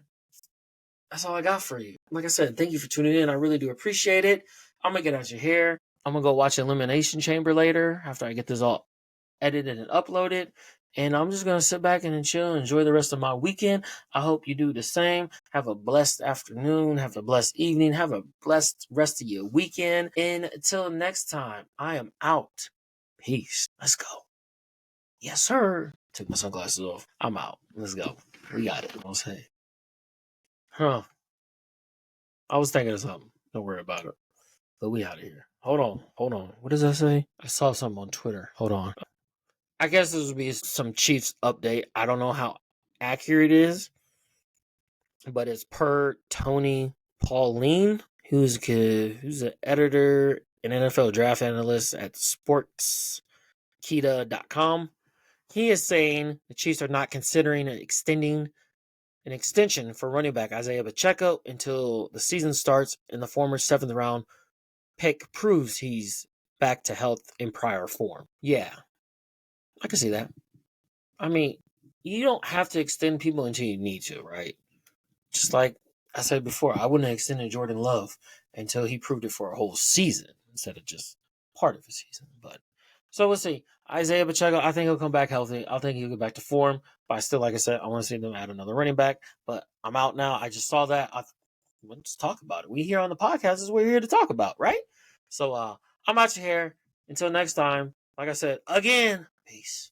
that's all I got for you. Like I said, thank you for tuning in. I really do appreciate it. I'm going to get out your hair. I'm going to go watch Elimination Chamber later after I get this all edited and uploaded. And I'm just going to sit back and chill and enjoy the rest of my weekend. I hope you do the same. Have a blessed afternoon. Have a blessed evening. Have a blessed rest of your weekend. And until next time, I am out. Peace. Let's go. Yes, sir. Took my sunglasses off. I'm out. Let's go. We got it. I'll say. Huh. I was thinking of something. Don't worry about it. But we out of here. Hold on. What does that say? I saw something on Twitter. Hold on. I guess this would be some Chiefs update. I don't know how accurate it is, but it's per Tony Pauline, who's an editor and NFL draft analyst at sportskita.com. He is saying the Chiefs are not considering an extension for running back Isaiah Pacheco until the season starts and the former 7th round pick proves he's back to health in prior form. Yeah. I can see that. I mean, you don't have to extend people until you need to, right? Just like I said before, I wouldn't have extended Jordan Love until he proved it for a whole season instead of just part of a season. But so we'll see. Isaiah Pacheco, I think he'll come back healthy. I think he'll get back to form. But I still, like I said, I want to see them add another running back. But I'm out now. I just saw that. Let's talk about it. We here on the podcast is what we're here to talk about, right? So I'm out your hair. Until next time, like I said, again, peace.